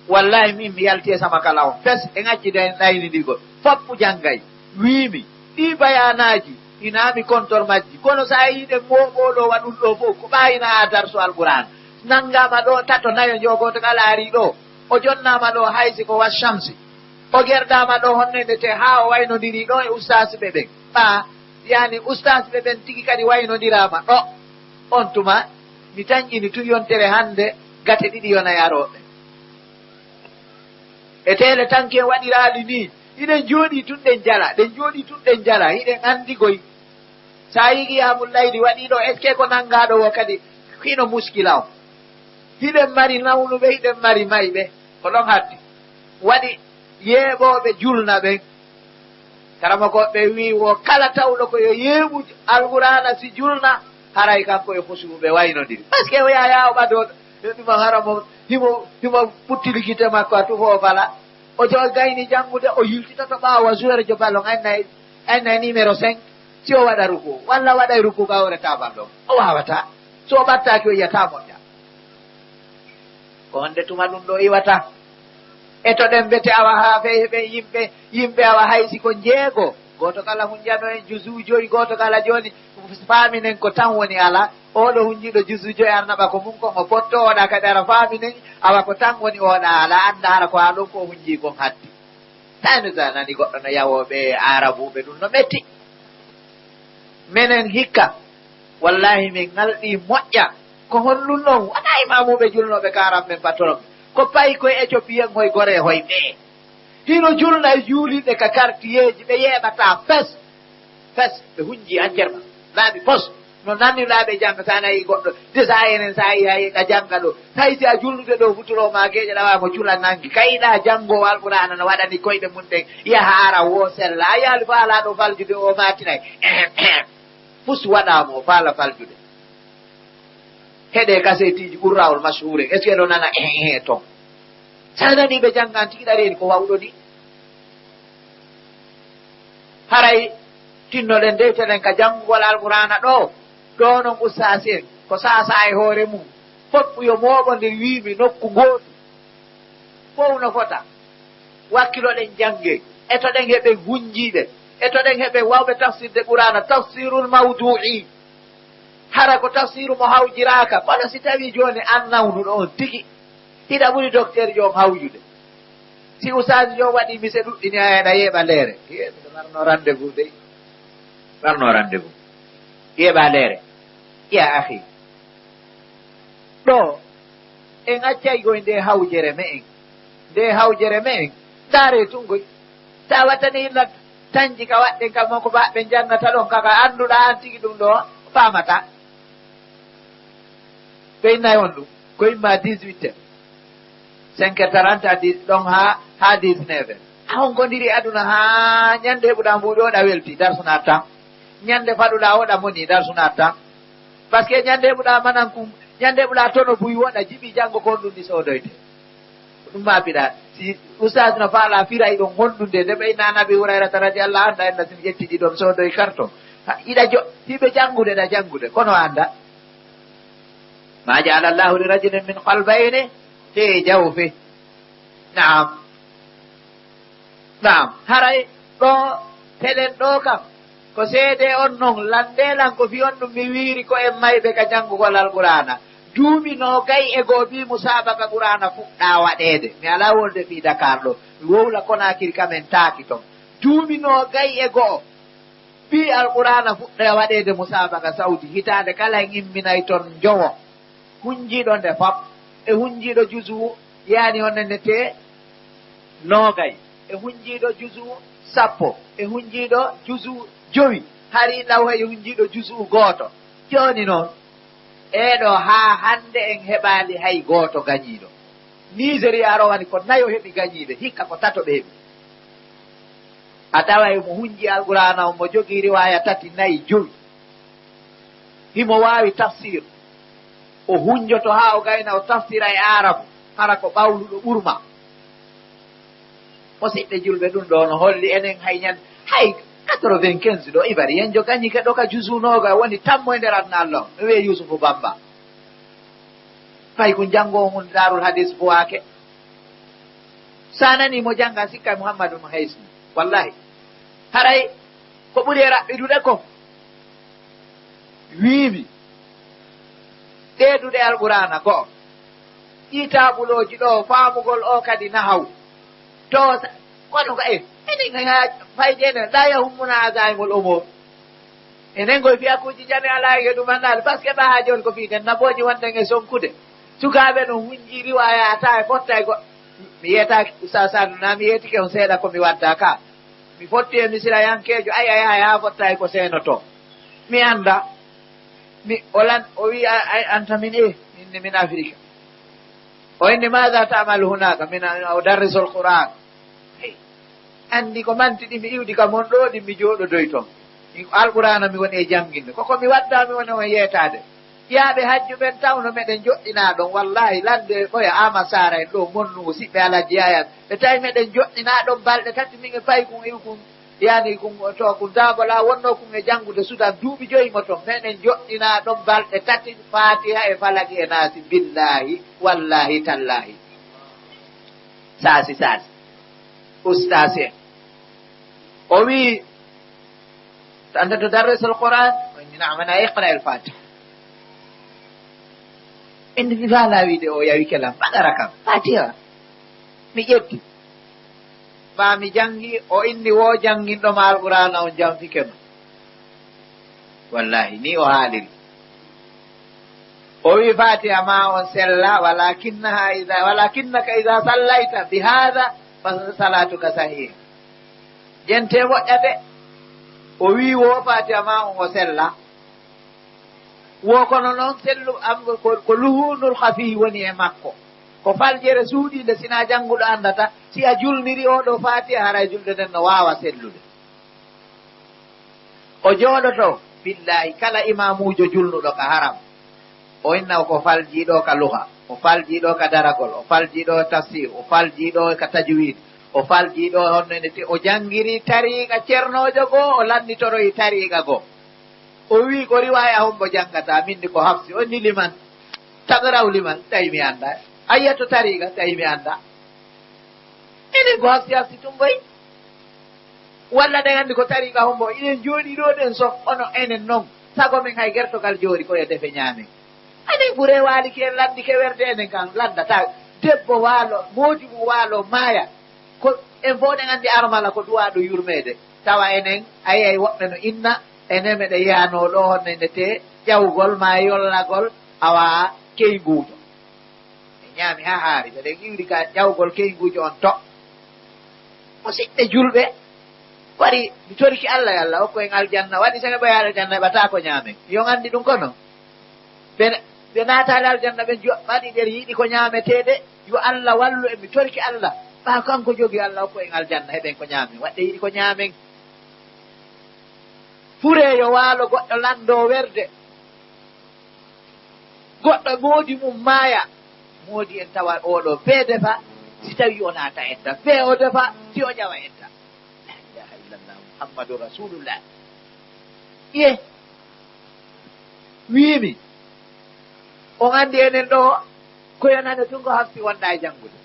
wallahi min mi yalti e sama kala on fes e ŋaccide en ɗayni ndigo foppu janggay wiimi ɗi bayanaji inami contor majji kono sa yiɗe moɓoɗo waɗum ɗo fof ko ɓayina ha darso alqur'an nanggama ɗo tato nayo jogoto kala ari ɗo o jonnama ɗo haysi ko washamsi o gerdama ɗo honnede te ha o waynodiri ɗo e ustasɓe ɓen ɓa yani ustasɓe ɓen tigi kadi waynodirama ɗo on tuma mi tañƴini tu yontere hande gate ɗiɗi yona yaroɓe e tele tanke waɗirali ni hiɗen jooɗi tun ɗen jala hiɗen andigoy sa yigiyamu laydi waɗiɗo est ce que ko nanggaɗo wo kadi hino muskila o hiɗen mari nawnuɓe hiɗen mari mayɓe ko ɗon haddi waɗi yeeɓoɓe julna ɓen karama koɓe wi wo kala tawɗo ko yo yeeɓu alqur'ana si julna haray kanko e hosuɓe waynodiri par ce que o yaya o ɓadoɗo ɗuma haramo himo ɓuttilikite makko a tufo fala o jo gayni janngude o yiltitoto ɓaawa joueur jo ballon annay numéro 5 si o waɗa ruku walla waɗay ruku gawreta ballon o wawata so o ɓattaki o yiyata moƴƴa ko honde tuma ɗum ɗo iwata e to ɗen bete awa ha feeɓe yimɓe awa haysi ko jeego goto kala hunjano en jusu joyi goto kala joni faaminen ko tan woni ala oɗo hunjiɗo jusu joyi arnaɓa ko mum kon o potto oɗa kadi ara faaminen awa ko tan woni oɗa ala anda hara ko ha ɗon ko hunji kon haddi tani sa nani goɗɗo no yawoɓe arabuɓe ɗum no metti minen hikka wallahi min ngalɗi moƴƴa ko honɗum ɗon wona imamuɓe julnoɓe karam men patron ko payi koye éthiopien hoye gore hoye ɓee hino julna e juuliɓe ka quartier ji ɓe yeɓata fes ɓe hunji ancerma laaɓi pos no nannilaɓe jangga sa nayi goɗɗo desa enen sa yi hayi ɗa jangga ɗo tawi si a julnude ɗo futuro ma gueƴe ɗawamo cula nangi kayiɗa janggo alqur'ana no waɗani koyɗe mum ɗen yaha ara wo sella a yaali faala ɗo faljude o matinay fus waɗamo o faala faljude heɗe kasetiji ɓurrawol mashhure est ce que ɗo nana ton sa nani ɓe janggan tigi ɗareeni ko wawɗo ni haray tinnoɗen ndewteɗen ka janngugol alqur'ana ɗo noon ustasi en ko sasa e hoore mum fof yo moɓondir wiimi nokku gootu fof no fota wakkiloɗen jangge etoɗen heɓen hunjiɓe etoɗen heɓen wawɓe tafsirde qur'ana tafsirul mawdu'i hara ko tafsiru mo hawjiraka kono si tawi joni an nawnuɗo on tigi hiɗa ɓuri docteur jo hawjude si usaji jo waɗi mise ɗuɗɗini a heɗa yeeɓa leere miɗo marno rendez-vous dey marno rendez-vous yeeɓa leere ya ahi ɗo en accaygoy nde hawjere me en daare tungoy sa wattani illa tanji ka waɗɗen kam mon ko baɓɓe jangata ɗon kaka annduɗa an tigi ɗum ɗo famata ɓeynayi on ɗum ko imma 18 5h30 ɗon ha 19 a on gondiri aduna ha ñande heɓuɗa mbuɗi oɗa welti darsuna tan ñande faɗuɗa oɗa moni darsuna tan par ce que ñande heɓuɗa manankum ñande heɓuɗa tono buy woɗa jiɓi janggo kon ɗum ɗi sodoyte ɗum mapiɗa si oustage no faala firay ɗon honɗunde nde ɓeyna nabi hurayrata radiallahu anhu anda sin ƴettiɗi ɗon sodoye carton iɗa hiɓe janngude ɗa janngude kono anda ma jaala llahu li rajulin min qalbayni fi jawfi naam haray ɗo teɗen ɗo kam ko seede on noon landelan ko fi on ɗum mi wiiri ko en mayɓe ka janngugol alqur'ana duuɓi nogay e goo mbi musabaka qur'ana fuɗɗa waɗede mi ala wolde fi Dakar ɗo mi wowla Konakiri kamen taaki ton duuɓi nogay e goo mbi alqur'ana fuɗɗa waɗede musabaka Saudi hitande kala en imminay ton jowo hunjiɗo nde fam e hunjiɗo jusu yani onne te nogay e hunjiɗo jusu sappo e hunjiɗo jusu jowi hari law e hunjiɗo jusu gooto joni noon eɗo ha hande en heɓali hay gooto gañiɗo Nigéria ro wani ko nayo heɓi gañiɓe hikka ko tato ɓe heɓi a taway mo hunji alqur'ana mo jogii riwaya 3 4 5 himo wawi tafsir o hunjoto ha o gayna o tafsira e arabu hara ko ɓawluɗo ɓurma musidɓe julɓe ɗum ɗo no holli enen hayñan hay 95 ɗo ibari en jo gañi keɗo ka jusunoga woni tammo e nder adna Allah mi wiye Yusufu Bamba fay ko janngo mun darul hadis buwake sanani mo janga sikka Muhammadu mo haysni wallahi haray ko ɓuri e raɓɓidude ko wiimi ɗeedude alqur'ana go'o itaɓuloji ɗo faamugol o kadi nahaw to kono ko enen faydene la yahummuna azaimul umur enen koye fiyakuji jane ala e ɗum andade par ce que ɓa ha joni ko fiiten naboji wonɗen e sonkude sukaɓe no hunji riwaya ata e fotta e goɗɗo mi yiyataki usasadu na mi yetike on seeɗa komi wadda ka mi fotti e misirayankejo aya ha fotta e ko seenoto mi anda mi olan o wi anta min minni min Afrique o inni maga ta'malu hunaka min udarrisul Qur'an andi ko mantiɗi mi iwdi ka mon ɗo ɗi mi jooɗodoy toon alqur'ana mi woni e jannginde koko mi wadda mi woni on yeetade yaaɓe hajju ɓen tawno meɗen joɗɗina ɗon wallahi lande ɓoya ama sara en ɗo monnugo siɓɓe alaji yayan ɓe tawi meɗen joɗɗina ɗon balɗe 3 min e payi kum iw kum yani kum to kum dagola wonno kum e janngude Sudan duuɓi 5 mo toon meɗen joɗɗina ɗon balɗe 3 Fatiha e Falaki e Naasi billahi wallahi tallahi saasi ustaas en o wi anta tudarrisul Qur'an na'am ana iqra al Fatiha indi mi faala wiide o yawi kelam bagara kam Fatiha mi ƴetti ma mi jangi o inni wo janginɗoma alqur'ana on janfikema wallahi ni o haaliri o wi Fatiha ma on sella walakinnaka ida sallayta bi hada fa salatuka sahih jente moƴƴate o wi wo Fatiha ma on o sella wo kono noon sellu am ko luhunul khafi woni e makko ko faljere suuɗinde sina jannguɗo andata si a julniri oɗo Fatiha haray julde nden no wawa sellude o jooɗoto billahi kala imamujo julnuɗo ka haram o inna ko faljiɗo ka luha o faljiɗo ka daragol o faljiɗo tafsir o faljiɗo ka tajwid o faljiɗo honnene te o janngiri tariqa ceernojo goo o landitoroyi tariqa goo o wi ko riwaya hombo janngata minni ko hafsi o ni liman tagraw liman tawi mi anda ayyato tariqa tawi mi anda enen ko hafsi tum boy walla ɗen anndi ko tariqa hombo inen jooɗi ɗo ɗen sof ono enen noon sago men hay gertogal joori koye defe ñaamen anen ɓure waaliki en landike werde enen kan landata debbo waalo moodi mum waalo maaya ko en fof ɗen anndi armala ko duwaɗo yurmeede tawa enen ayiyay woɓɓe no inna enen meɗe yiyano ɗo honnende te ƴawgol ma yollagol awa keyguujo e ñaami ha haari ɓeɗen iwri ka ƴawgol keyguujo on to musidɓe julɓe wari mi toriki Allah e Allah hokko en aljanna waɗi sanga ɓoye aljanna heɓata ko ñaamen yon anndi ɗum kono ɓe naatali aljanna ɓe waɗi ɓer yiɗi ko ñaameteɗe yo Allah wallu en mi toriki Allah ɓa kanko jogi Allah hokko en aljanna heɓen ko ñaamen waɗɗe yiɗi ko ñaamen fureyo waalo goɗɗo lando werde goɗɗo moodi mum maaya moodi en tawa oɗo be defa si tawi o naata etta be o defa si o ƴawa etta la ilaha illallah muhammadu rasulullah ye wiimi on anndi enen ɗo koyonane tungo hafsi wonɗa e janngude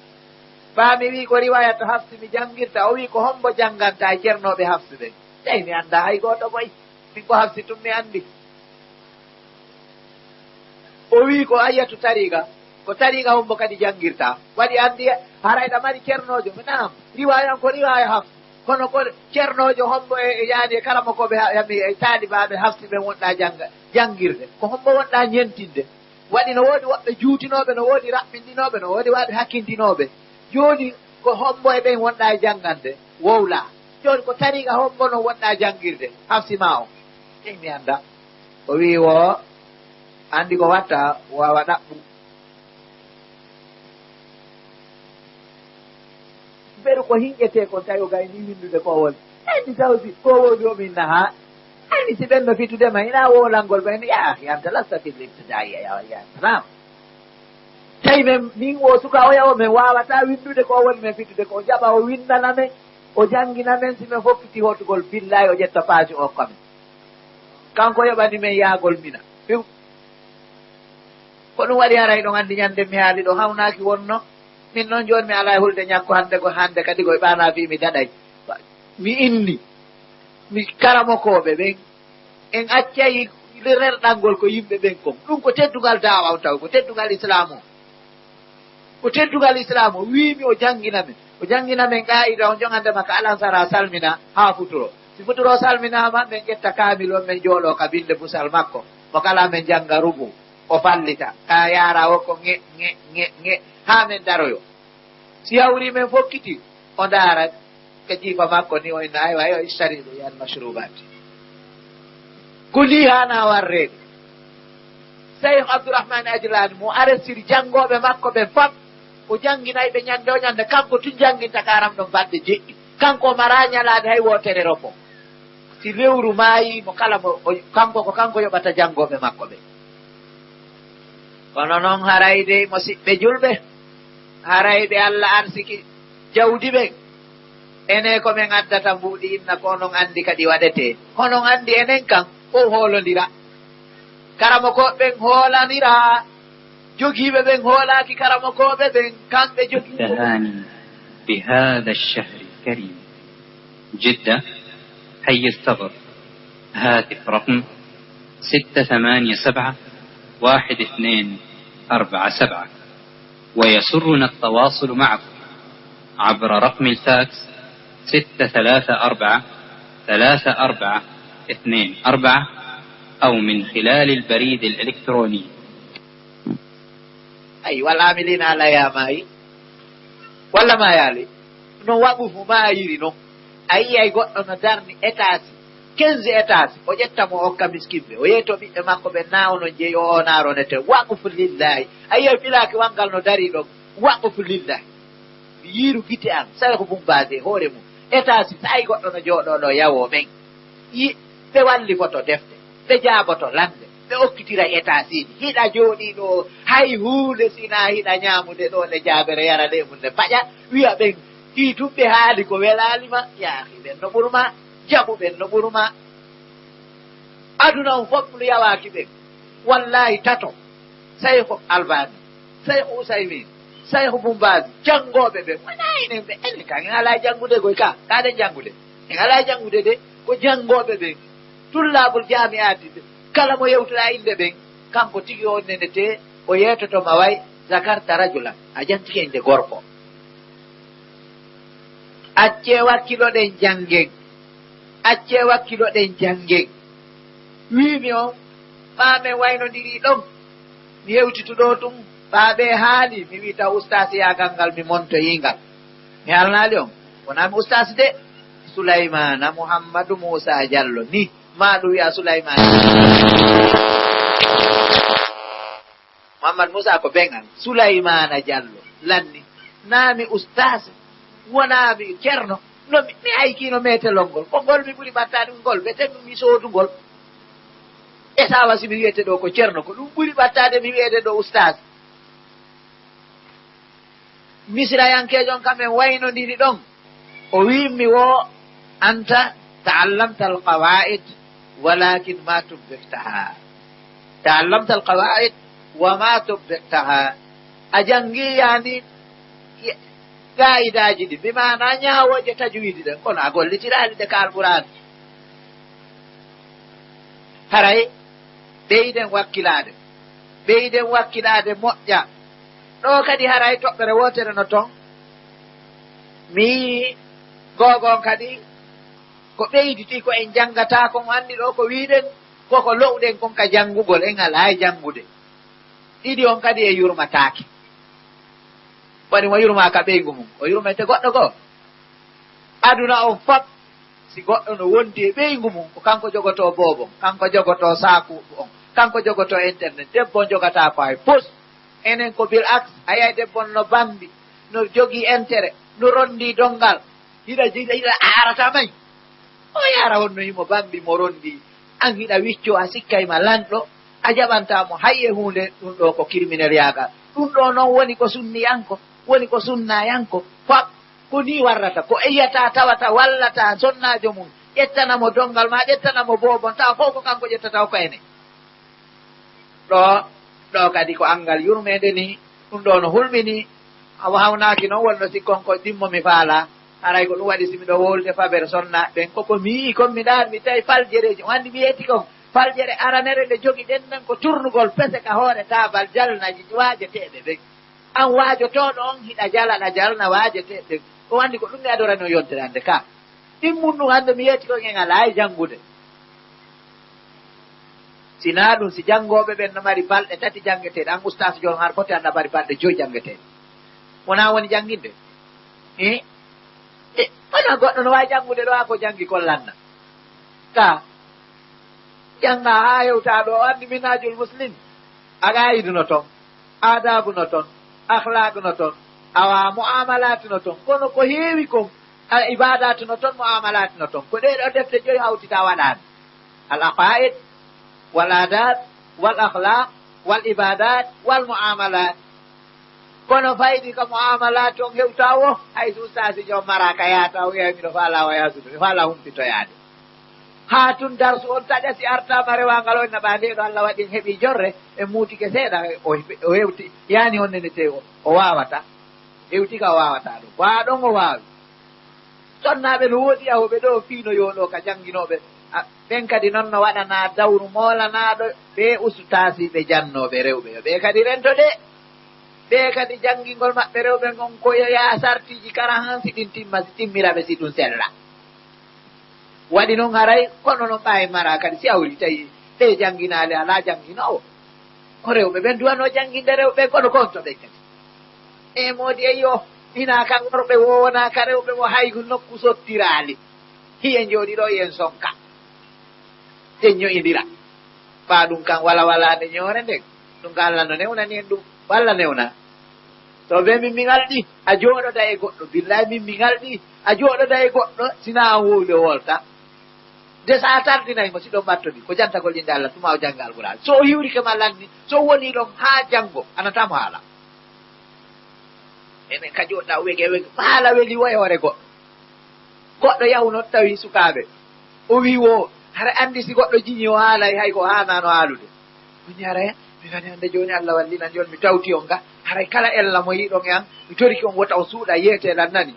ɓaami wi ko riwaya to hafsi mi janngirta o wi ko hombo jannganta e ceernoɓe hafsi ɓen tawi mi annda hay goɗɗo boy min ko hafsi tum mi anndi o wi ko ayatu tariga ko tariga hombo kadi jangirta waɗi andi harayɗa mari ceernojo mi naam riwayan ko riwaya haf kono ko ceernojo hombo e yaani e kala makoɓe yami e taalibaɓe hafti ɓe wonɗa jangirde ko hombo wonɗa ñentinde waɗi no woodi woɓɓe juutinoɓe no woodi raɓɓindinoɓe no woodi waɓe hakkintinoɓe joni ko hombo e ɓen wonɗa e jangande wowla joni ko tariga hombo no wonɗa jangirde hafsima o ei mi anda o wi wo andi ko watta wawa ɗaɓɓu mbeɗo ko hinƴete kon tawi o gayni windude kowol ayni tawsi kowoli o min naha ayni si ɓenno fitudema ina wowlangol ɓayno yaahi anta lastatil ibtidaiya yasalam tawi men min o suka o yawo min wawata windude kowol men fitude ko jaɓa o windana men o jangina men si min fokkiti hottugol billahi o ƴetta page o kamen kanko yoɓani men yaagol mina fiw ko ɗum waɗi haray ɗon anndi ñande mi haali ɗo hawnaki wonno min noon joni mi ala hulde ñakko hande kadi koye ɓana fi mi daɗay mi inni mi karamokoɓe ɓen en accayi rerɗangol ko yimɓe ɓen kon ɗum ko teddugal dawaw taw ko teddugal islam o ko teddugal islam o wimi o jangina men qa'ida on jogandema ko alansara salmina ha futuro si futuro salminama men ƴetta kamil on men jooɗo ka binde busal makko mo kala men janga rubu o fallita ka yara o ko ŋe ha men daroyo si hawri men fokkiti o daara ka jiifa makko ni o inna aywa yo istariɗo yan mashrubati kuli hana warrede cheikh abdourahmane adilani mo aresiri jangoɓe makko ɓen fam o janginayi ɓe ñande o ñande kanko tun janginta karam ɗon badde jeɗɗi kanko mara ñalade hay wotere ropo si lewru maayi mo kala mo kanko yoɓata jangoɓe makko ɓe kono noon harayde musidɓe julɓe harayɓe allah arsiki jawdi ɓen ene ko men addata mbuuɗi inna ko onon andi kadi waɗete honon andi enen kan o hoolodira karamokoɓe hoolanira jogiiɓe ɓen hoolaki karamokoɓe ɓen kamɓe jogii تهاني بهذا الشهر الكريم جدة حي الثغر هاتف رقم 687-1247 ويسرنا التواصل معكم عبر رقم الفاكس 634-3424 أو من خلال البريد الإلكتروني. أي والعاملين على يا ماي ولا ما يالي no waɓufu ma yiri noon a yiyay goɗɗo no darni étage 15 étage o ƴettamo o hokka miskimɓe o yeeto ɓiɓɓe makko ɓe nawno jeeyi o naronete waɓufu lillahi a yiyay filaki wangal no dari ɗon waɓufu lillahi yiiru gite an sawi ko bumbade hoore mum étage sayi goɗɗo no jooɗoɗo yawo men ɓe walli foto defte ɓe jaaboto lande ɓe okkitira étage iɗi hiɗa jooɗiɗo hay huunde sina hiɗa ñamude ɗo nde jaabere yara nde mum nde paƴa wiya ɓen hiitumɓe haali ko welalima yaahi ɓen no ɓurma jaɓu ɓen no ɓurma aduna on fof no yawaki ɓen wallahi tato sayko albani sayko usaymin sayko bumbaji janggoɓe ɓen wonayinen ɓe enne ka en ala jangude goy ka kaɗen jangude en ala jangude de ko janggoɓe ɓen tullabul jami'ati ɓe kala mo yewtoɗa inde ɓen kanko tigi on nenete o yeetotoma way zakarta rajulan a jantiki inde gorko acce wakkiloɗen jangen wimi on ɓamen waynodiri ɗon mi yewtituɗo ɗum ɓaɓe haali mi wita ustasi yagal ngal mi montoyingal mi halnali on wonami ustasi de Sulaymana Mouhammadou Moussa Diallo ni maɗum wiya Sulaymana Mouhamadou Moussa ko ɓengan Sulaymana Diallo lanni nami ustasi wonami ceerno no mi haykino metelol ngol ko ngol mi ɓuuri ɓattade ngol ɓe ten mi soodugol e sa wasi mi wiyete ɗo ko ceerno ko ɗum ɓuuri ɓattade mi wiyede ɗo ustad misrayankejon kamen waynodiri ɗon o wimmi wo anta ta'allamta alqawaid walakin ma tubbiktaha ta'allamta alqawaid wa ma tubbiktaha a jangi yani ga'idaji ɗi bimana ñawoje tajwidi ɗen kono a gollitiraɗi de ka alqur'an haray ɓeyden wakkilade ɓeyden wakkiɗade moƴƴa ɗo kadi haray toɓɓere wotere no ton mi yii gogon kadi ko ɓeyditi ko en janggata kon anndi ɗo ko wiɗen koko lowɗen kon ka janngugol en alaa janngude ɗiɗi on kadi e yurmataake waɗi mo yurmaka ɓeygu mum o yurmete goɗɗo goo aduna on fop si goɗɗo no wondi e ɓeygu mum ko kanko jogoto boobon kanko jogoto saaku on kanko jogoto internet debbo jogata ko hay pos enen ko bil axe a yiyay debbo no bambi no jogii intérêt no rondi dongal hiɗa arata may o yara wonno himo bambi mo rondi an hiɗa wicco a sikkayma lanɗo a jaɓantamo hayye hunde ɗum ɗo ko criminel yagal ɗum ɗo noon woni ko sunniyanko woni ko sunnayanko fab ko ni warrata ko eyata tawata wallata sonnajo mum ƴettanamo dongal ma ƴettanamo bobon tawa fof ko kanko ƴettata ko ene ɗo kadi ko angal yurmede ni ɗum ɗo no hulɓini awa hawnaki noon wonno sikkon ko dimmo mi faala haray ko ɗum waɗi simiɗo wolde fabere sonna ɓen koko mi yii kon mi ɗaar mi tawi faljereji wandi mi yetti kon faljere aranere nde jogi ɗen nan ko turnugol pese ka hoore tabal jalnaji waajeteɓe ɓen an waajotoɗo on hiɗa jalaɗa jalna waajeteɓe ko wandi ko ɗum mi adorani o yontere hande ka ɗimmun ɗum hande mi yetti kon en alaa e janngude sina ɗum si janngoɓe ɓen no mari balɗe tati janngeteɗe an ustas jon har fote anda mari balɗe 5 janngeteɗe wona woni jannginde wona goɗɗo no wawi janngude ɗo ha ko janngi kollanna ka jannga ha hewta ɗo andi minajul muslim agayidu no toon adabu no toon akhlaqu no toon awa muamalat no toon kono ko heewi kon ibadat no toon muamalat no toon ko ɗeɗo defte 5 hawtita waɗani al aqaid wal adab wal akhlaq wal ibadat wal muamalat kono faydi ka muamalat on hewta wo hay ustasi jom maraka yata o wiya miɗo faala wa yasude mi faala humpitoyaade ha tun darsu on taƴa si artama rewangal o naɓa nde ɗo Allah waɗi heeɓi jorre e muutike seeɗa o hewti yani on nene te o wawata hewti ka o wawata ɗum ko ha ɗon o wawi sonnaɓe no woodi yahoɓe ɗo fiino yoɗo ka jannginoɓe ɓen kadi noon no waɗana dawru molanaɗo ɓe ustasiɓe jannoɓe rewɓe ɓe kadi rento ɗe ɓe kadi janngingol maɓɓe rewɓe gon koyoya sartiji kara hansi ɗin timma si timmiraɓe si ɗum sella waɗi noon haray kono noon ɓaawi mara kadi si awri tawi ɓe jannginaale alaa jannginowo ko rewɓe ɓen duwano jannginde rewɓe kono konto ɓe kadi e moodi eyo ina kan worɓe wowona ka rewɓe mo haygu nokku sottiraali hiye jooɗi ɗo yen sonka ten ño'indira ɓa ɗum kan wala walade ñoore nden ɗum ka Allah no newnani en ɗum walla newna to ɓe min alɗi a jooɗoda e goɗɗo billahi min alɗi a jooɗoda e goɗɗo sina a wowde wolta de sa tardinaymo si ɗon ɓattoni ko jantagol inde Allah tuma o jannga alqur'an so o hiwrike ma lanni so woni ɗon haa janngo anatamo haala enen ka jooɗɗa wege wege haala weli wo e hoore goɗɗo yawno tawi sukaaɓe o wi wo hara anndi si goɗɗo jiñi o haalay hay ko haanano haalude oni ara hen mi kadi hannde jooni Allah wallina joni mi tawti on ga haray kala ella mo yiɗon e an mi toriki on wota o suuɗa yeeteɗan nani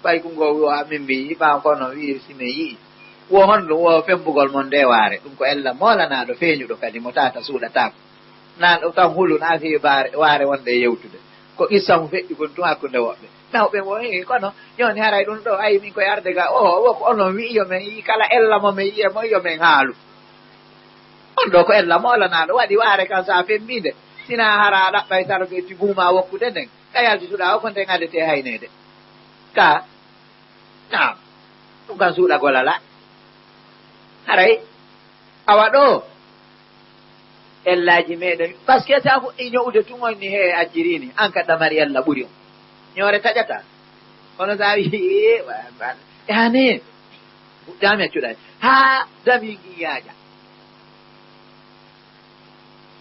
ɓay kungo wo min mi yiɓa kono wi simi yii wo honɗum wo fembugol mon nde waare ɗum ko ella molanaɗo feeñuɗo kadi mo tata suuɗatako nan ɗo kam hulu na fi waare wonde yewtude ko qissa mo feƴƴi kon tun hakkunde woɓɓe nawɓe mo kono joni haray ɗum ɗo ayi min koye arde ga wo ko onon wi yomen yi kala ella momin yiye mo yomen haalu on ɗo ko ella molanaɗo waɗi waare kan sa fembide sina hara ɗaɓɓay sargeti buuma wokkude nden ka yaltituɗa o ko nden adete haynede ka nam ɗum kan suuɗagol ala haray awa ɗo ellaji meɗen par ce que sa fuɗɗi ño'ude tun onni he ajjirini an ka ɗamari ella ɓuri on ñoore taƴata kono sa wi yani fuɗɗami accuɗani ha damigi yaaƴa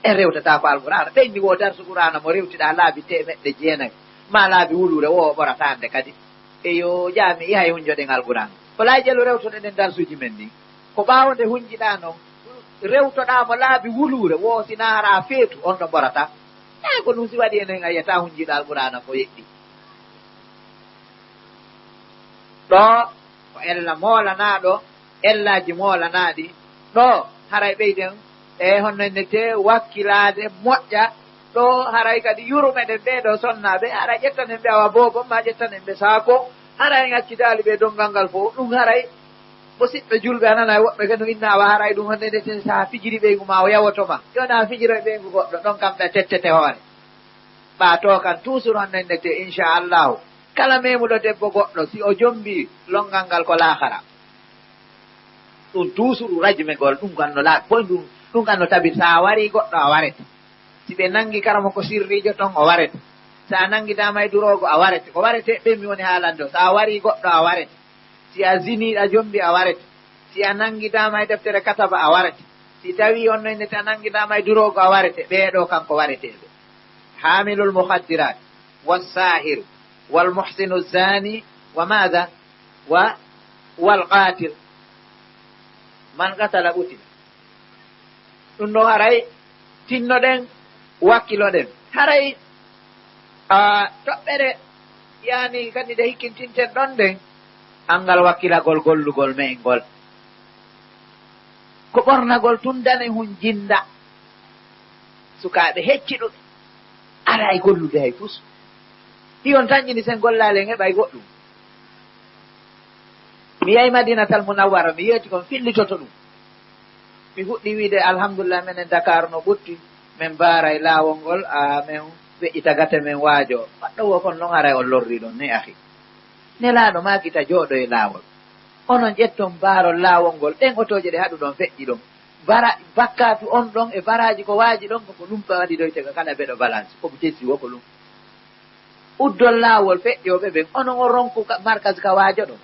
en rewtata ko alqur'ana ɓenni wo darsu qur'ana mo rewtiɗa laabi 900 ma laabi wulure wo ɓoratande kadi eyo jaami yahay hunjoɗen alqur'ana ko laajelo rewtoɗe ɗen darsuji men ni ko ɓaawde hunjiɗa noon rewtoɗamo laabi wulure wo sina hara feetu on ɗo ɓorata e ko ɗum si waɗi enen a yiyata hunjiɗa alqur'ana ko yeɗɗi ɗo ko ella molanaɗo ellaji molanaɗi ɗo haray ɓeyden e honno nete wakkilade moƴƴa ɗo haray kadi yuru meɗen ɓeɗo sonnaɓe haray ƴettanen ɓe awa bobo ma ƴettanen ɓe saako haray ngaccitali ɓe dongal ngal fof ɗum haray musidɓe julɓe anana woɓɓe kadi no inna awa haray ɗum honde nete sa fijiri ɓeygu ma o yawotoma yona fijiro e ɓeygu goɗɗo ɗon kam ɓe tettete hoore ɓaato kan toujours honde nete inchallahu kala memuɗo debbo goɗɗo si o jombi longal ngal ko lahara ɗum toujours rajme gol ɗum kan no laaɓi boy ɗum kan no tabi sa wari goɗɗo a warete si ɓe nangi karama ko sirrijo ton o warete sa nangidama e durogo a warete ko warete ɓe mi woni haalande o sa wari goɗɗo a warete si a ziniɗa jombi a warete si a nangidama e deftere kataba a warete si tawi on noynete a nangidama e durogo a warete ɓeeɗo kanko wareteɓe hamilul muhaddirat والساهر والمحسن الزاني وماذا والقاتل man qatala ɓutila ɗum ɗo haray tinnoɗen wakkiloɗen haray toɓɓere yani kadi nde hikkintinten ɗon nden angal wakkilagol gollugol men ngol ko ɓornagol tundane hun jinda sukaɓe hecciɗuɓe ara e gollude hay fus ɗiyon tañƴini sen gollale heɓay goɗɗum mi yahi madinatal munawwara mi yeeti kon fillitoto ɗum mi fuɗɗi wiide alhamdulillah minen dakar no ɓutti min baara e laawol ngol min weƴƴita gate min waajo waɗɗo wo kon noon haray on lorri ɗon ne ahi nelaaɗo maakita jooɗo e laawol onon ƴetton baarol laawol ngol ɗen otoje ɗe haɗu ɗon feƴƴi ɗon bara bakkatu on ɗon e baraji ko waaji ɗon koko lumpa waɗi ɗoytega kala mbeɗo balance koɓe jessi wo ko lum uddol laawol feƴƴoɓe ɓen onon o ronku markas ka waajo ɗon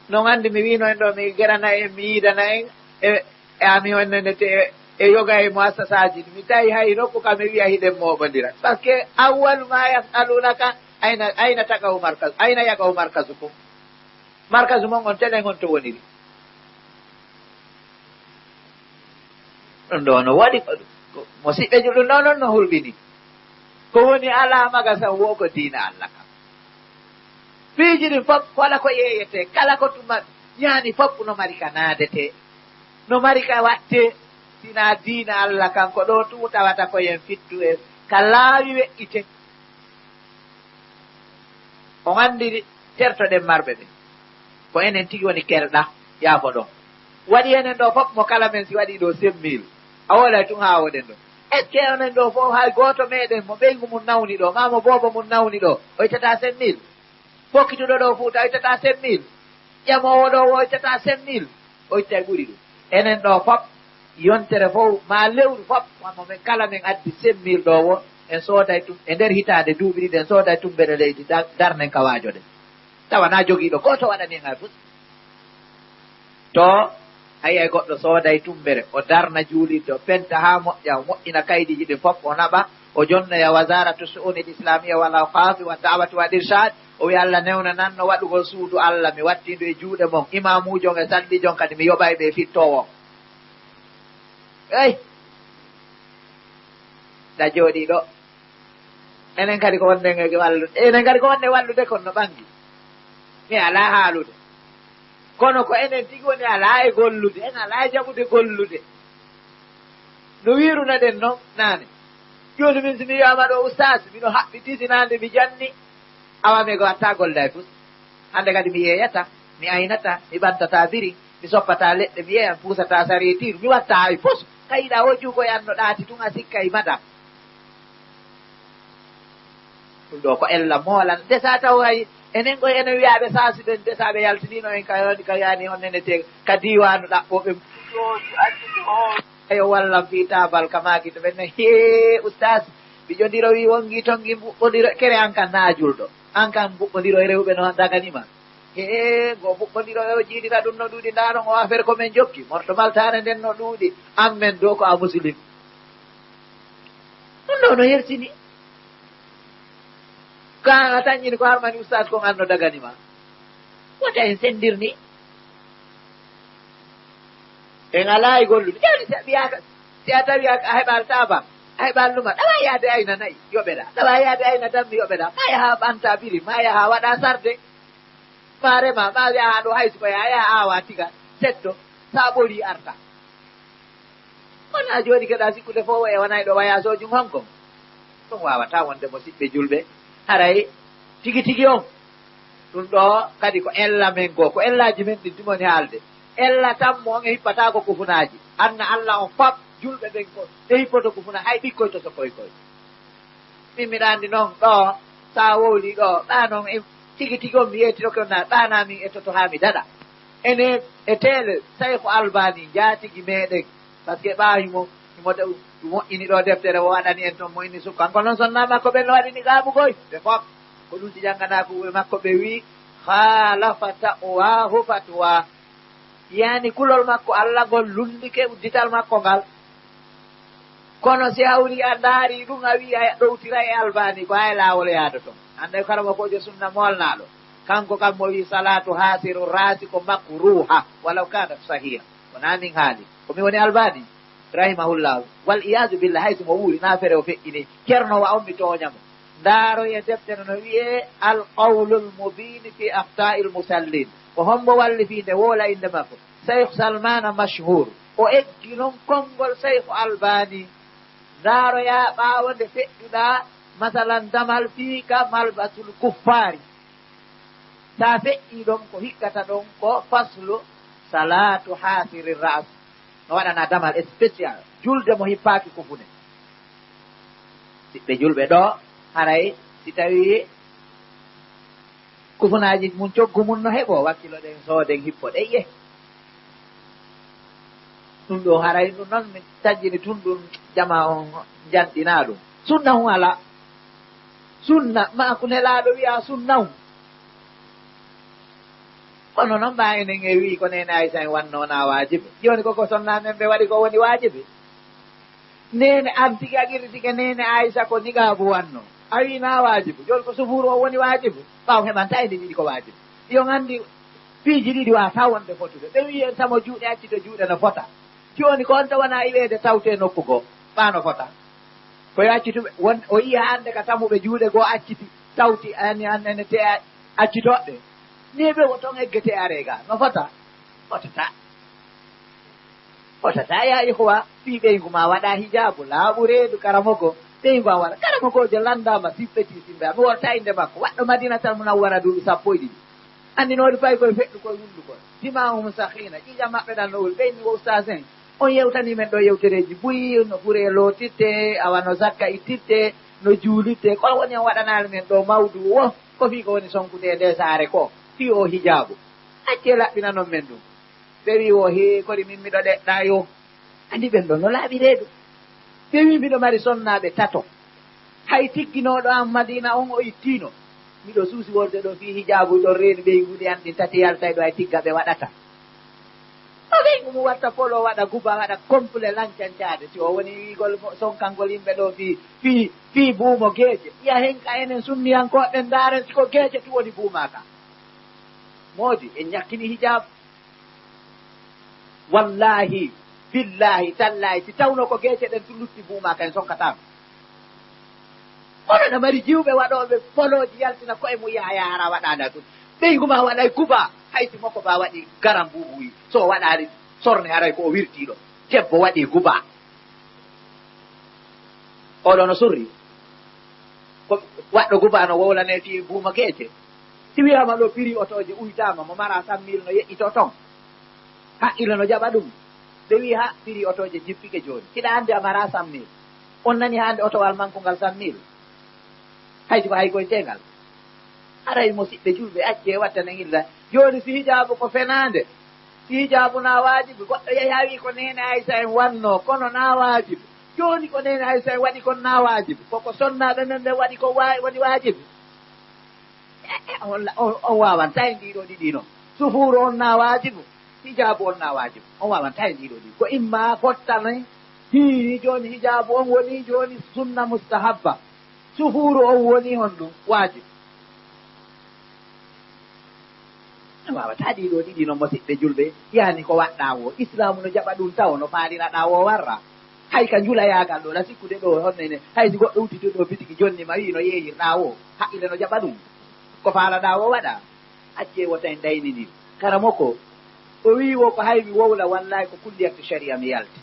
non andi mi wino en ɗo mi gerana en mi yiidana en e ami onnenete e yoga e muassasaji mi tawi hay nokku kam mi wiya hiɗen moɓodira par ce que awwal ma yasalunaka ayna tagahu markas ayna yagahu markasu kum markasu mon on tenen on to woniri ɗum ɗo no waɗi musidɓe juɗum ɗo noon no hulɓini ko woni ala magasan wo ko diina allah kam piiji ɗin fof wala ko yeeyete kala ko tuma ñaani fof no mari ka naadete no mari ka watte sina diina allah kanko ɗo tuutawata koyen fittu e ka laawi weƴƴite on anndi tertoɗen marɓe ɓe ko enen tigi woni kerɗa yaafo ɗon waɗi enen ɗo fof mo kala men si waɗi ɗo 5000 a woɗay tun haa woɗen ɗo est ce que onen ɗo fof hay gooto meɗen mo ɓeygu mum nawni ɗo ma mo boobo mum nawni ɗo o ittata 5000 fokkituɗo ɗo fuuta o ittata 5000 ƴamowo ɗo o ittata 5000 o ittay ɓuri ɗum enen ɗo fof yontere fof ma lewru fof wamo men kala men addi 5000 ɗo wo en sooday tum e nder hitaande duuɓi ɗiɗi en sooday tumbeɗe leydi darnen ka waajoɗen tawana jogiiɗo goto waɗani en hay fus to a yiyay goɗɗo sooday tumbere o darna juulirde o penta haa moƴƴa o moƴƴina kaydiji ɗin fof o naɓa o jonnoya wasaratu su'uni l islamia wal awqafi wa dawati wa irshad o wi allah newna nan no waɗugol suudu allah mi wattindu e juuɗe mon imamujon e sallijon kadi mi yoɓay ɓe fittowo ey da jooɗi ɗo enen kadi ko wonde wallude enen kadi ko wonde wallude kon no ɓangi mi ala haalude kono ko enen tigi woni ala e gollude en ala e jaɓude gollude no wiruna ɗen noon naane joni min somi wiyama ɗo oustas mino haɓɓi tisinande mi janni awami ko watta golle ay fus hande kadi mi yeeyata mi aynata mi ɓantata biri mi soppata leɗɗe mi yeeyan puusata saretir mi watta hay fus kayiɗa o juugo yanno ɗaati tun a sikka e mada ɗum ɗo ko ella moolan desa taw hay enen koye enen wiyaɓe saasuɓen desaɓe yaltinino en ka yani onnenete ka diwanu ɗaɓɓoɓe fuɗoji andito ayo wallam fi tabal kamaki to ɓenne he oustas ɓiƴodiro wi wongi tongi mbuɓɓodiro kere an kan naajulɗo an kan mbuɓɓodiro e rewɓe no daganima he go mbuɓɓodiro o jiiɗira ɗum no ɗuuɗi ndanon o affaire komin jokki morto maltare nden no ɗuuɗi an men dow ko a musulim ɗum ɗo no hertini ka a tañƴini ko harmani oustas kon an no daganima wota en sendirni en ala e gollude jawdi si a tawi a heɓal taba a heɓal luma ɗawa yaade ayna nayyi yoɓeɗa ɗawa yaade ayna dammi yoɓeɗa ma yaha ɓanta biri ma yaha waɗa sarde ma rema ma yaha ɗo hay siko a yaha awa tiga setto sa ɓori arta wona joni keɗa sikkude fof e wona ɗo wayasojum Hong Kong ɗum wawata wonde musidɓe julɓe haray tigi tigi on ɗum ɗo kadi ko ella men goo ko ellaji men ɗin dumoni haalde ella tan mo on e hippatako kufunaji anna Allah on fab julɓe ɓen ko e hippoto kufuna hay ɓikkoy to so koy min miɗa andi noon ɗo sa wowli ɗo ɗa noon e tigi tigi on mi yettito na ɗanamin e toto ha mi daɗa ene e tele Cheikh Albani jatigi meɗen par ce que ɓaawimo moƴƴini ɗo deftere o waɗani en toon mo inni sukka kanko noon sonna makko ɓen no waɗini gaaɓugoy ɓe fof ko ɗum si jangganaako ɓe makko ɓe wi halafata owahu fatwa yani kulol makko Allah ngol lundike uddital makko ngal kono si hawri a ndaari ɗum a wi a ɗowtira e Albani ko hay laawol yaada toon hande karama kojo sunna molnaɗo kanko kam mo wi salatu hasiru rasi ko makruha walaw kana sahiha wona min haali komi woni Albani rahimahullahu wal iyadu billah hayso mo wuuri na fere o feƴƴini ceernowa on mi tooñamo ndaaro e deftere no wiye al qawlul mubin fi akhta'i l musallin ko hombo walli fi nde woola inde makko Cheikh Salmana mashhur o eggi noon konngol Cheikh Albani ndaaroya ɓaawo nde feƴƴuɗa masalan damal fiika malbatul kuffari sa feƴƴi ɗon ko hikkata ɗon ko faslu salatu hasiri ras no waɗana damal spécial julde mo hippaaki kufune siɓɓe julɓe ɗo haray si tawi kufunaji mum coggu mum no heɓo wakkilo ɗen sooden hippo ɗeyye ɗum ɗo haray ɗum noon mi tajjini tun ɗum jama on janɗina ɗum sunna hu ala sunna ma ko nelaɗo wiya sunna hu kono noon mba enen e wi ko nene Aissa en wannona wajibe joni koko sonna men ɓe waɗi ko woni wajibe nene an tigi aguirri tige nene Aissa ko nigabu wanno a wi na wajibu joni ko sufuru o woni wajibu ɓaw heɓanta ende ɗiɗi ko wajibu yo andi piiji ɗiɗi wata wonde fotude ɓe wi en tamo juuɗe accito juuɗe no fota joni ko on tawana iwede tawte nokku goo ɓano fota koye accituɓe won o yiya hande ka tamuɓe juuɗe goo acciti tawti ane te accitoɗɗe niɓe wo toon eggete arega no fota fotata ya ihwa fi ɓeygu ma waɗa hijabu laaɓu reedu karamogo ɓeygu a waɗa karamogojo landama sippeti simbe mi wolta inde makko waɗɗo Madina tan munawwara duuɓi 1 andinoɗi fay koye feɗɗu koye hunduko timahum sahina ƴiƴa maɓɓe ɗan no woli ɓeyni wo ustas en on yewtani men ɗo yewtereji buyi no ɓuure lootitte awa no zakka ittitte no juulitte ko woni on waɗanali men ɗo mawdu wo ko fi ko woni sonkude e nde saare ko fi o hijabu acce laɓɓinanon men ɗum ɓe wi o he kodi min miɗo ɗeɗɗa yo andi ɓen ɗo no laaɓi reedu ɓe wi mbiɗo mari sonnaɓe tato hay tigginoɗo an Madina on o ittino miɗo suusi wolde ɗo fi hijabu ɗon reeni ɓeyguɗi an ɗin tati yaltay ɗo hay tigga ɓe waɗata o ɓeygu mu watta polo waɗa guba waɗa complet lancancade si o woni wigol sonkangol yimɓe ɗo fi buumo geeje iya henka enen sunniyankoɓe ndaren siko geeje tu woni buumaka moodi en ñakkini hijabu wallahi billahi tallahi si tawno ko geeje ɗen tu lutti buumaka en sonkatama oɗo no mari jiwɓe waɗoɓe poloji yaltina koye mu yaha yahara waɗana ɗum ɓeygu ma waɗay guba haysi makko ba waɗi garam buubuyi so waɗari sorne haray ko o wirtiɗo debbo waɗi guba oɗo no surri ko waɗɗo guba no wowlane fi buuma geeje si wiyama ɗo prix otoje uytama mo mara 100 000 no yeƴƴito ton haqqille no jaɓa ɗum ɓe wi ha prix otoje jippike joni hiɗa hande a mara 100 000 on nani hande otowal manko ngal 100 000 haysi ko hay koye tengal aray musidɓe julɓe acce wattane illa joni si hijabu ko fenande si hijabu na wajibi goɗɗo yehi ha wi ko nene Aissa en wanno kono na wajibi joni ko nene Aissa en waɗi kon na wajibi koko sonnaɓe men ɓe waɗi ko woni wajibi on wawanta e ndiɗo ɗiɗi noon sufuru on na wajibu hijabu on na wajibu on wawanta e ndiɗo ɗiɗi ko imma fottane hiini joni hijabu on woni joni sunna mustahabba sufuru on woni hon ɗum wajibu wawata ɗiɗo ɗiɗi noon musidɓe julɓe yani ko waɗɗa wo islamu no jaɓa ɗum taw no faaliraɗa wo warra hay ka julayagal ɗo la sikkude ɗo honnene haysi goɗɗo uttito ɗo bitiki jonni ma wi no yeeyirɗa wo haqqille no jaɓa ɗum ko faalaɗa wo waɗa acce wo tan daynidi karamo ko o wi wo ko haymi wowla wallahi ko kulliyattu sharia mi yalti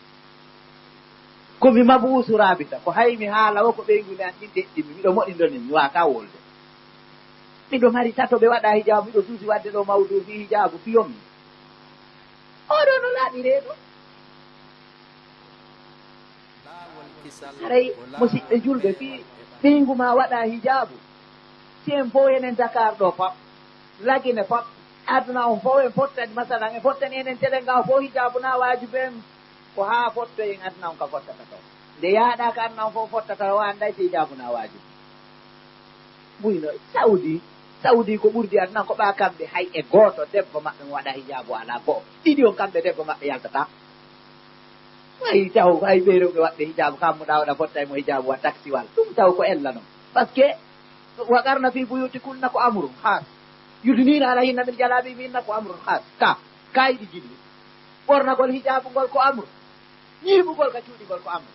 komi mabuusu rabita ko haymi haala o ko ɓeygule an ɗin deɗɗimi miɗo moɗindoni mi waka wolde miɗo mari tato ɓe waɗa hijabu miɗo suusi wadde ɗo mawdu fi hijabu fiyomi oɗo no laaɓi reeɗo haray musidɓe julɓe fi ɓeygu ma waɗa hijabu si en fof enen Dakar ɗo pap lagine pap aduna on fof en fottani masalan en fottani enen télé nga fof hijabu na wajibe en ko ha fotto en aduna on ka fottata taw nde yaaɗa ka aduna on fof fottata o anday so hijabu na wajibe ɓuyno Saudi ko ɓurdi aduna ko ɓa kamɓe hay e gooto debbo maɓɓe mo waɗa hijabu ala go'o ɗiɗi on kamɓe debbo maɓɓe yaltata ay taw hay ɓe rewɓe waɗɓe hijabu kammuɗa waɗa fotta mo hijabu wa taxi wal ɗum taw ko ella noon par ce que waɗarna fi buyuti kunna ko amrum has yudinina ala hinna min jalaɓi minna ko amrum has ka yiɗi jiɗi ɓornagol hijabu ngol ko amru ñiɓugol ka cuuɗigol ko amru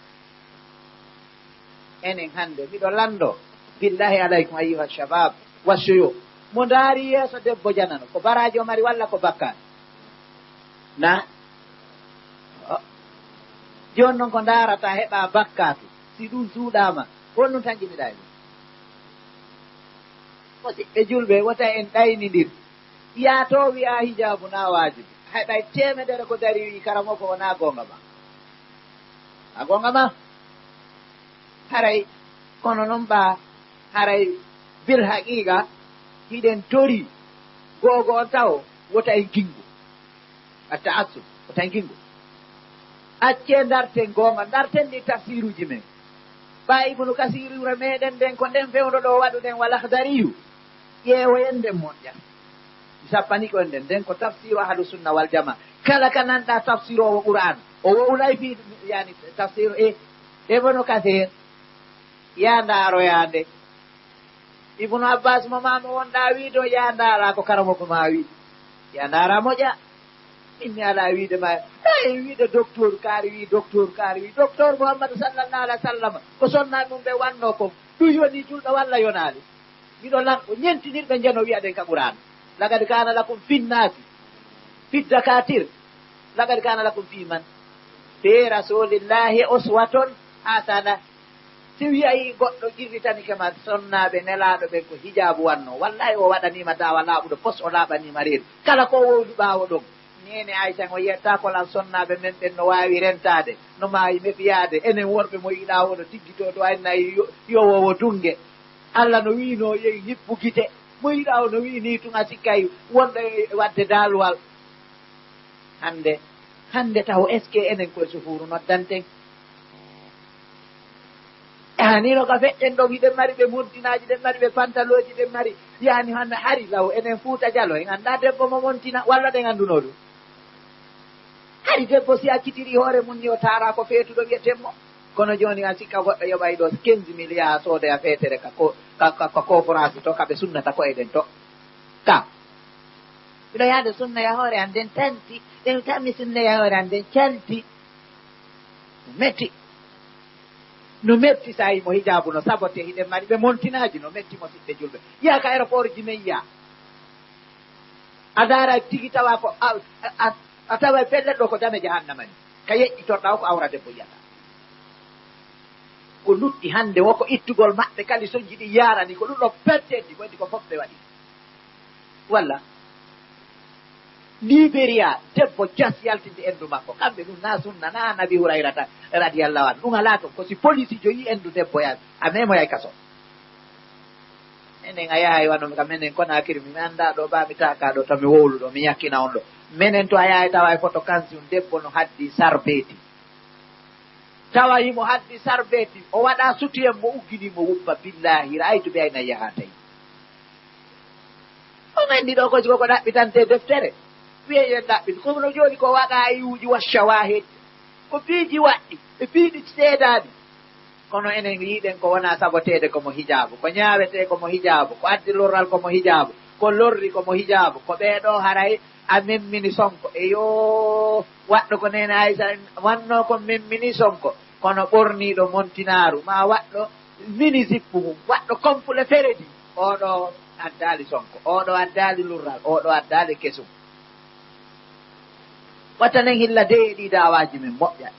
enen hannde miɗo lando billahi alaykum ayyuha shabab wassuyo mo ndaari yeeso debbo janano ko baraji o mari walla ko bakkani na joni noon ko ndaarata heɓa bakkatu si ɗum suuɗama honɗum tan jimiɗa e ɗum musidɓe julɓe wota en ɗaynidir yaato wiya hijabu na wajibi haɗay temedere ko dari wi karamo ko wona gonga ma a gonga ma haray kono noon ɓa haray bil haqiqa hiɗen tori gogo on taw wota en gingu atta assum wota en gingu acce darten gonga darten ɗi tafsiruji men ɓa ibnu kasirure meɗen nden ko nden fewdo ɗo waɗuɗen walahdariyu ƴeewoyen nden moƴƴa sappani ko nden nden ko tafsiru ahlu sunna wal jama kala ka nanɗa tafsiru o qur'an o wowlay fi yani tafsiru ibnu kasir ya ndaroyande ibnu abbas mamami wonɗa wiido ya ndara ko karamo ko ma wi ya ndara moƴƴa inni ala wiide ma ay wiide docteur kaari wi docteur Muhammadu sallallahu alaihi wasallam ko sonna ɗum ɓe wanno ko ɗum yoni julɗo walla yonali miɗo lanko ñentinirɓe jeno wiyaɗen ka ɓurano lagad kana lakum finnasi fi dakatir lagad kana lakum fi man fi rasulillahi uswatun hasana si wiyayi goɗɗo jirritani kema sonnaɓe nelaɗo ɓen ko hijabu wanno wallahi o waɗanima dawa laaɓuɗo pos o laaɓanima reedu kala ko wowdi ɓawo ɗum nene aytan o yetta kolan sonnaɓe men ɓen no wawi rentade no mayi mefiyade enen worɓe mo yiɗa wono tiggito to annayi yowowo dungue Allah no wino yeyi ñippu guite mo yiɗa o no wi ni tun a sikkay wonɗo wadde daalwal hande taw est ce que enen koye sufuru noddanten nino ka feƴƴen ɗo hiɗen mari ɓe montinaji ɗen mari ɓe pantaloji ɗen mari yani hande hari law enen Fuuta Jalo en anda debbo mo montina walla ɗen anduno ɗum hari debbo si accitiri hoore mum ni o tara ko feetuɗo wiyetenmo kono joni a sikka goɗɗo yoɓay ɗo 15 milliards soode a feetere ka conférence to kaɓe sunnata ko eɗen to ka mbiɗo yaade sunna ya hoore an nden tanti ɗen tammi sunna ya hoore an nden canti no metti sa yimo hijabu no sabote hiɗen mari ɓe montinaji no metti mo siɓɓe julɓe yiya ka aéroport ji men yiya a dara tigi tawa ko a tawa pellel ɗo ko dame jahannama ni ka yeƴƴitorɗa o ko awra debbo yiyata ko lutti hande woko ittugol maɓɓe kadi soñji ɗi yarani ko ɗum ɗo perteddi ko edi ko fof ɓe waɗi walla Libéria debbo jas yaltinde endu makko kamɓe ɗum na sunna na Nabi Hurayrata radiyallahu anhu ɗum ala toon ko si police joyi endu debbo yan a memoyay kaso enen a yahay wano ka menen Konakiri mi anda ɗo ba mi taka ɗo tomi wowluɗo mi yakkina on ɗo menen to a yahay tawa e photo kansium debbo no haddi sarbeti tawa yimo haddi sarbeti o waɗa sutuyen mo ugginimo wubba billahi raytu ɓe ayna yahatay o mendi ɗo ko siko ko ɗaɓɓitante deftere wiyeyen ɗaɓɓiti kono joni ko waɗa ayuji wa shawahid ko piiji waɗɗi e piiɗi seedaɗi kono enen yiɗen ko wona sabotede komo hijabu ko ñawete komo hijabu ko addi lorral komo hijabu ko lorri komo hijabu ko ɓeɗo haray a memmini sonko e yo waɗɗo ko nene Aysa wanno ko memmini sonko kono ɓorniɗo montinaru ma waɗɗo mini zippu mum waɗɗo complet feredi oɗo addali sonko oɗo addali lurral oɗo addali kesum wattanen hilla deeɗi dawaji men moƴƴa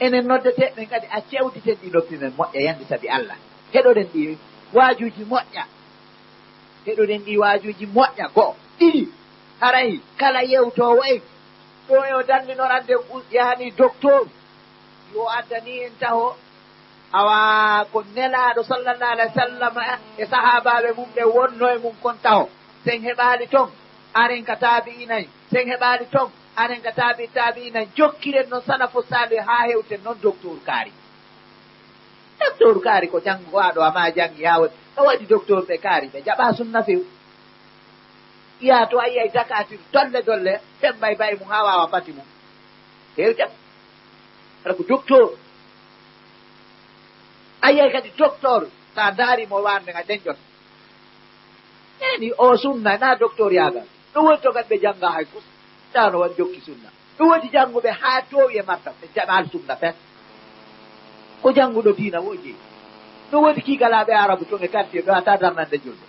enen noddete men kadi a cewditen ɗi noppi men moƴƴa yande sabi Allah heɗoɗen ɗi waajuji moƴƴa heɗoɗen ɗi waajuji moƴƴa go'o ɗiɗi haray kala yewtowo en ɗo e dandinorande yahani docteur yo addani en taho awa ko nelaɗo sallallahu alayhi wa sallam e sahabaɓe mum ɓe wonno e mum kon taho sen heɓali ton aren ka taabi'inayi sen heɓali ton aren ka taabi'inayi jokkiren noon salafu sali ha hewten noon docteur kaari ko janggowaɗo ama jangi ha waɗi ɗo waɗi docteur ɓe kaari ɓe jaɓa sunna few iya to a yiyay dakatir dolle ɓen bay mum ha wawa bati mum hew jam aɗa ko docteur a yiyay kadi docteur sa daarimo warde ga deñƴot eni o sunna na docteur yagal ɗum woni to kadi ɓe jangga hay fus tano wan jokki sunna ɗum woni jannguɓe ha towi e martab ɓe jaɓal sunna fen ko jannguɗo diina wo jeeyi ɗum woni kiikalaɓe arabu toon e quartier ɗo ata darnande julɓe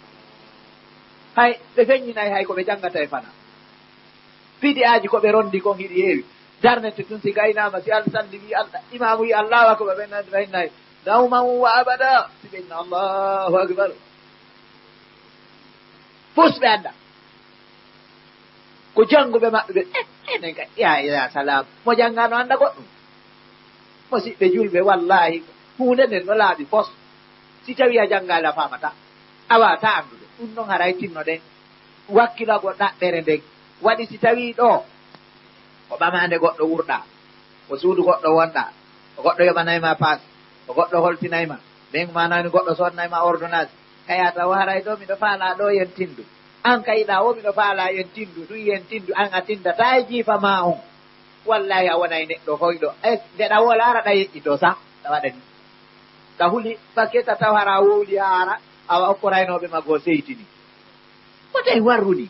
hay ɓe feññinayi hay koɓe janngata e fana fiɗi aji koɓe rondi kon hiɗi heewi darnete tun si gaynama si allah salli wi allah imamu wi allahu akbar ɓennade faynayi dawman wa abada si ɓenna allahu akbar fus ɓe annda ko jannguɓe maɓɓe ɓe enen ka ya salam mo janngano annda goɗɗum musidɓe julɓe wallahi hunde nden no laaɓi pos si tawi a janngali a famata a wawata anndude ɗum noon haray tinnoɗen wakkilago ɗaɓɓere nden waɗi si tawi ɗo ko ɓamande goɗɗo wurɗa ko suudu goɗɗo wonɗa ko goɗɗo yoɓanayma paas ko goɗɗo holtinayma ɓen manani goɗɗo sodnayma ordonnance kayata o haray ɗo miɗo faala ɗo yen tindu an kayiɗa o miɗo faala yen tindu ɗum yen tindu an a tindata e jiifa ma on wallahi a wonay neɗɗo hoyɗo ndeɗa wola ara ɗa yeƴƴito sa ɗa waɗani ɗa huli bakketa taw hara wowli ha ara awa okkoraynoɓe maggo seytini wotay warruni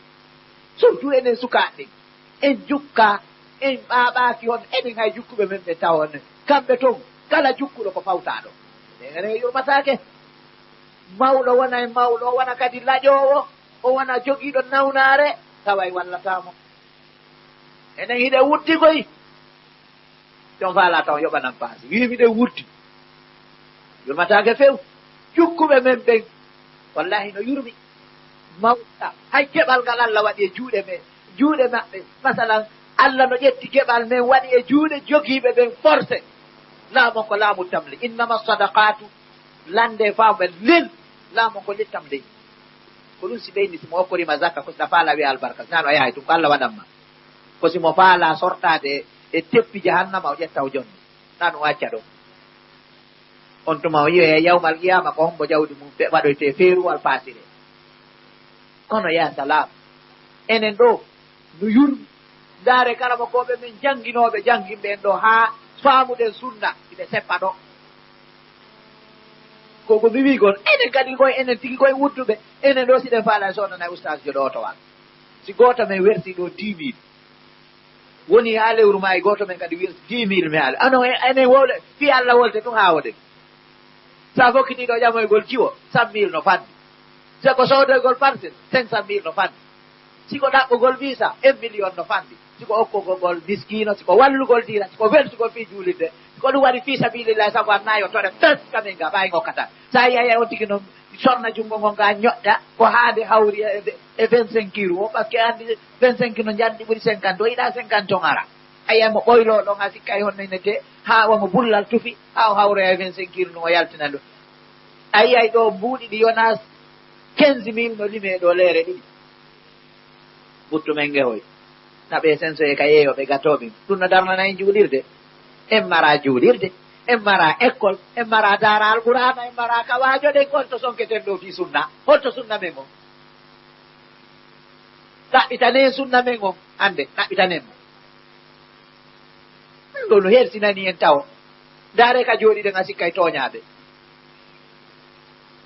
surtout enen sukaɓe en jukka en ɓaɓaki on enen hay jukkuɓe men ɓe tawon kamɓe toon kala jukkuɗo ko fawtaɗo ene yurmatake mawɗo wona e mawɗo o wona kadi laƴowo o wona jogiiɗo nawnare taway wallatamo enen hiɗe wurti koy jon faala taw yoɓanan paasi wimiɗe wurti yurmatake few jukkuɓe men ɓen wallahi no yurmi mawɗa hay keɓal ngal Allah waɗi e juuɗe maɓɓe masalan Allah no ƴetti keɓal men waɗi e juuɗe jogiiɓe ɓen forcé laamon ko laamu tamle innama sadaqatu lande famɓe lel laamon ko littam ley ko ɗum si ɓeyni simo okkorima zakka ko sina faala wiya albarka sinano a yahay tum ko Allah waɗanma ko simo faala sortade e teppi jahannama o ƴetta o jonni na ɗum acca ɗo on tuma o yiya yawmal qiyama ko hombo jawdi mum waɗoyte feeruwal paasire kono ya salam enen ɗo no yurmi ndaare karama koɓe men jannginoɓe janngimɓe en ɗo haa faamuɗen sunna iɓe seppa ɗo koko mi wi gon enen kadi koye enen tigi koye wudduɓe enen ɗo siɗen faala sodana oustage jo ɗo otowal si goto men werti ɗo 10 000 woni ha lewru ma e goto men kadi werti 10 000 mi haala anon enen wowle fi Allah wolte ɗum ha woden sa fokkitiɗo ƴamoygol ciwo 100 000 no faddi siko sowdoygol parcelle 500 000 no faddi siko ɗaɓɓugol visa 1 million no faddi siko okkogol miskino siko wallugol dina siko weltugol fi juulirde siko ɗum waɗi fi sabilillahi sago annayo tore tes kamen ga ɓawi gokkata sa yaya on tigi noon sonna junngo ngon ga ñoƴƴa ko haade hawri e 25 kilos o ɓakke andi 25 kilo janɗi ɓuuri 50 o yiɗa 50 on ara ayay mo ɓoylo ɗon a sikkay honnenete ha omo bullal tufi ha o hawre e 25 kilos ɗum o yaltina ɗum ayay ɗo mbuuɗi ɗi yona 15 000 no lime ɗo leere ɗiɗi buttu men ngehoy naɓe senso e ka yeeyoɓe gatoɓe ɗum no darnanayi juulirde en mara juulirde en mara école en mara dara alqur'ana en mara kawajo ɗen holto sonketen ɗo fi sunna holto sunna men on ɗaɓɓitanen sunna men on hande ɗaɓɓitanen mo ɗo no hersinani en taw ndaare ka jooɗiɗen a sikkay toñaɓe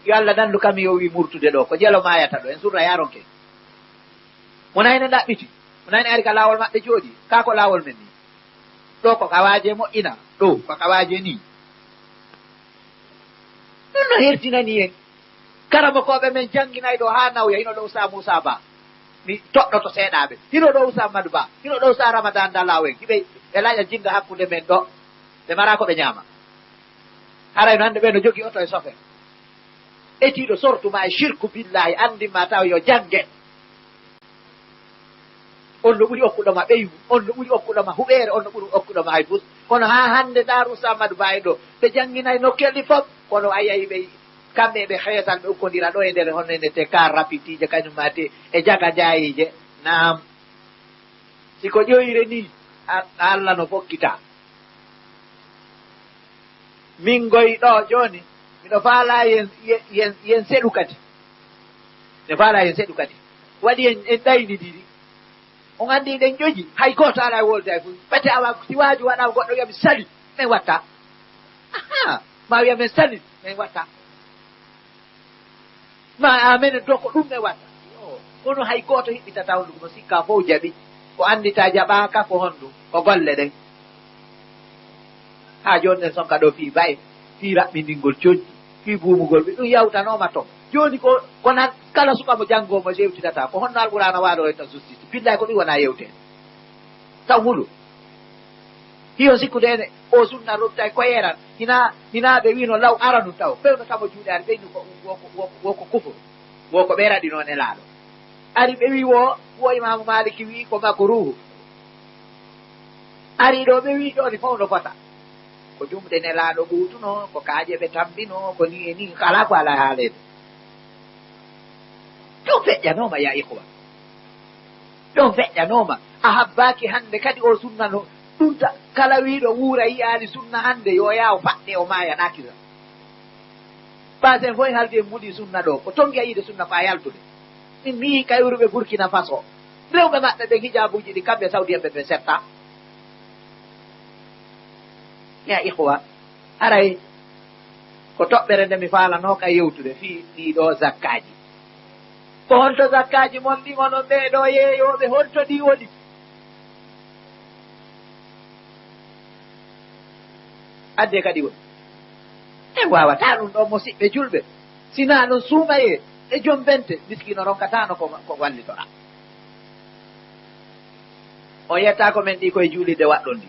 yo Allah nandu kam yo wi murtude ɗo ko jelo mayata ɗo en surra yaronke wonayne ɗaɓɓiti wonayne ari ka laawol maɓɓe jooɗi ka ko laawol men ni ɗo ko kawaje moƴƴina ɗo ko kawaje ni ɗum no hertinani en karama koɓe men jangginay ɗo ha nawya hino ɗo usa Moussa Ba mi toɗɗoto seeɗaɓe hino ɗo usa Amadou Ba hino ɗo usa Ramadan Dalaw en hiɓe e laaƴa jinga hakkude men ɗo ɓe mara ko ɓe ñaama haray no hannde ɓe no jogii oto e sofe etiiɗo sortuma e shirku billahi anndinma taw yo jannge on no ɓuri okkuɗoma ɓeygu on no ɓuri okkuɗoma huɓeere on no ɓuri okkuɗoma hay bus kono haa hannde daaru samadou baye ɗo ɓe jannginayi nokkelli fof kono a yahi ɓe kamɓe ɓe xeetal ɓe ukkondira ɗo e nder honnene te car rapidije kañumma te e jaga jayije naam siko ƴoyre ni Allah no fokkita min goyi ɗo joni miɗo faala yen seɗu kadi mi faala yen seɗu kadi waɗi en ɗaynidiri on anndi ɗen ƴoƴi hay gooto ala wolde hay fof ɓete awa siwaju waɗa goɗɗo wiya mi sali min watta aha ma wiya min sali min watta ma amene to ko ɗum min watta kono hay gooto hiɓɓitata honduko no sikka fof jaɓi ko anndita jaɓaka ko hondu ko golle ɗen ha joni ɗen sonka ɗo fii baye fii raɓɓindingol coñƴi fii buumugol ɓe ɗum yawtanoma to joni ko nan kala suka mo janngomo yewtitata ko honno alqurana waɗo e ta justice billahi ko ɗum wona yewtede taw hulu hiyo sikkude ene o sunna robta ko yeran hina ɓe wino law aranu taw fewno tamo juuɗe ari ɓeyni woko kufuru woko ɓeraɗi noon e laaɗo ari ɓe wi wo imamu maliki wi ko makko ruhu ari ɗo ɓe wi ɗoni fof no fota ko jumɗe ne laaɗo ɓuutuno ko kaaƴe ɓe tambino ko ni e ni kala ko ala haalede ɗum feƴƴanoma ya ihwa ɗum feƴƴanoma a habbaki hande kadi o sunna no ɗum kala wiiɗo wuura yiyaali sunna hande yo yaw faɗɗe o maya ɗakira basen fof halde muɗi sunna ɗo ko tongi a yiide sunna fa yaltude min mi kayruɓe burkina faso rewɓe maɓɓe ɓe hijabuji ɗi kamɓe sawdiyanɓe ɓe setta ya ihwa haray ko toɓɓere nde mi faalanoka yewtude fii ɗiɗo zakkaji ko honto zakkaji mon ɗi onon ɓeeɗo yeeyoɓe honto ɗi woni adde kadi woni en wawata ɗum ɗo musidɓe julɓe sina non suumaye e joom bente miskino ronkatano ko wallitora o yetta ko men ɗi koye juulide waɗɗon ndi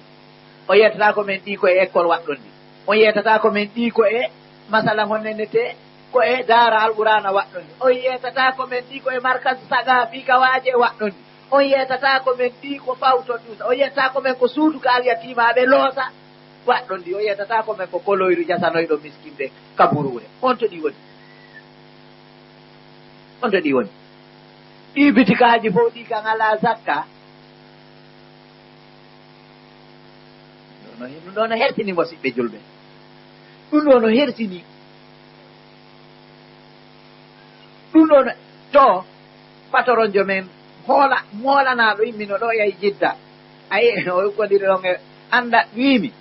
o yettata ko men ɗi koye école waɗɗon ndi o yettata ko men ɗi ko e masala honnene te ko e daara alqurana waɗɗon ndi on yettata ko men ɗi koye markas saga fikawaje waɗɗon ndi on yettata ko men ɗi ko fawton ɗusa o yettata ko men ko suudu ka alyatimaɓe loosa waɗɗon ndi o yettata ko men ko koloyru jasanoyɗo miskinde kaburure on to ɗi woni on to ɗi woni ɗi bitikaji fof ɗi kan ala zakka ɗum ɗo no hertini musidɓe julɓe ɗum ɗo no hertini ɗum ɗo no to patoronjo men moolanaɗo immino ɗo yahi jidda ayi o ukkodiri ɗon e anda wiimi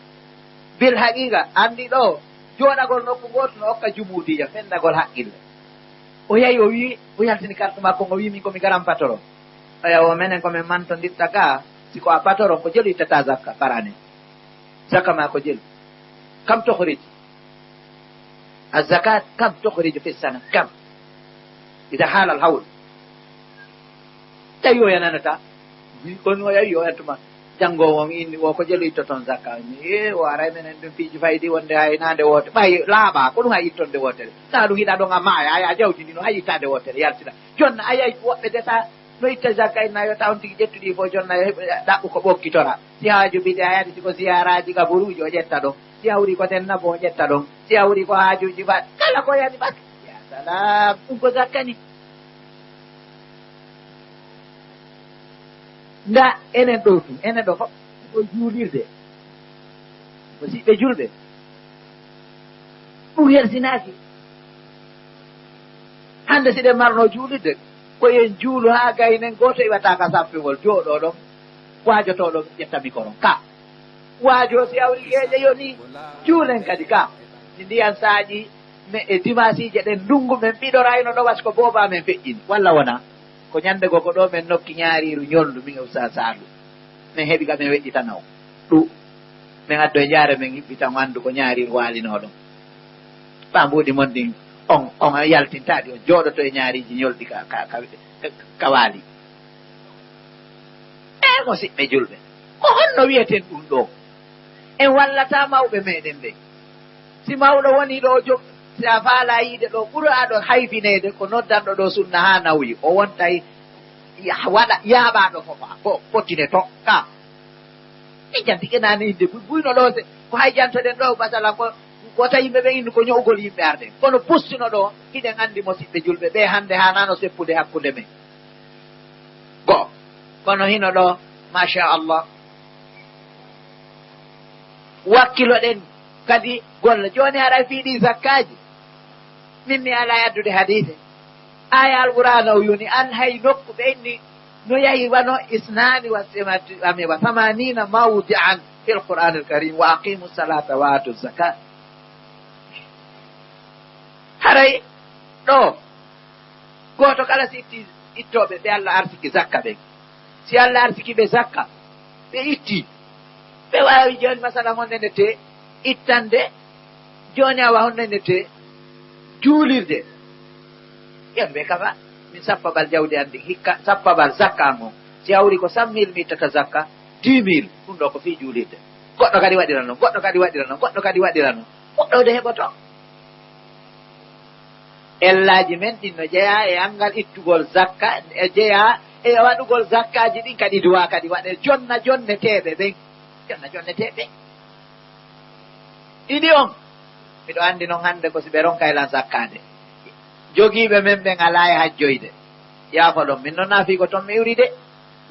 bil haqiqa andi ɗo joɗagol nokku goto no hokka jumudija fendagol haqqille o yahi o wi o yaltini carte makko o wi min komi garan patoron aya o menen komin mantodirta ka siko a patoron ko jelu ittata zakka parane zakka ma ko jelu kam tohriji الزكاة كم تخرج في السنة كم إذا حال الحول تيو ينانتا كنو يو أنتما jango wong ini wo ko jeli to ton zakka ni waray menen dum fiji faydi wonde hay nande wote bay laaba ko dum hay tonde wote ta du hida do nga maaya ay jawdi ni no hay tande wote yaltida jonna ay wobbe deta no itta zakka ina yo tawnti jettudi fo jonna dabbu ko bokkitora si haaju bi ayati ko ziyaraji ga burujo jetta do si hawri ko ten nabo jetta do si hawri ko haajuji ba kala ko yani bak ya salam ko zakka ni nda enen ɗo tum enen ɗo fof ko juulirde musidɓe julɓe ɗum hersinaaki hannde siɗen marno juulirde ko yen juulu haa gaynen gooto iwataka sappingol jooɗo ɗon waajotoɗo ƴetta micron ka waajo si awri yeeje yo ni juulen kadi ka si ndiyan saaƴi e dimasije ɗen ndungu men ɓiɗorayno ɗo wasi ko booba men feƴƴini walla wona ko ñande go ko ɗo men nokki ñaariru ñoldu min usa saalu min heɓi ga min weƴƴitanaw ɗu min addo e jaare min hiɓɓitan anndu ko ñaariru waalinoɗon ɓa mbuuɗi mon ɗin on yaltintaɗi on jooɗoto e ñaariji ñolɗi ka waali e musidɓe julɓe ko honno wiyeten ɗum ɗo en wallata mawɓe meɗen ɓe si mawɗo woni ɗo jog si a faala yiide ɗo ɓura aɗo hayfinede ko noddanɗo ɗo sunna ha nawyi o wontay waɗa yaaɓaɗo fofa ko fottine to ka e jantikenani inde buyno ɗo se ko hay jantoɗen ɗo basala ko ta yimɓe ɓe indi ko ño'ugol yimɓe arde kono pustino ɗo hiɗen andi mosiɓɓe julɓe ɓe hande hanano seppude hakkude men go kono hino ɗo machallah wakkiloɗen kadi golla joni haɗa fiiɗi zakkaji min mi ala addude hadise aya alqur'ana o yoni an hay nokku ɓe inni no yahi wano isnani wa thamanina mawdi'an fi alqur'an alkarim wa aqimu salata wa atu zakat haray ɗo goto kala si itti ittoɓe ɓe Allah arsiki zakka ɓen si Allah arsiki ɓe zakka ɓe itti ɓe wawi joni masala honnede te ittande joni awa honnede te juulirde yen ɓe kafa min sappabal jawdi andi hikka sappabal zakka ngon si hawri ko 100 000 mi ittata zakka 10 000 ɗum ɗo ko fi juulirde goɗɗo kadi waɗira noon goɗɗo kadi waɗira noon goɗɗo kadi waɗira noon goɗɗode heɓoto ellaji men ɗin no jeeya e angal ittugol zakka e jeeya e waɗugol zakkaji ɗin kadi duwa kadi waɗe jonna jonneteɓe ɓen jonna jonneteɓe ɗiɗi on miɗo andi noon hande ko si ɓe ronka elan zakkade jogiiɓe men ɓen ala e hajjoyde yaafo ɗon min noon naafi ko toon mi iwri de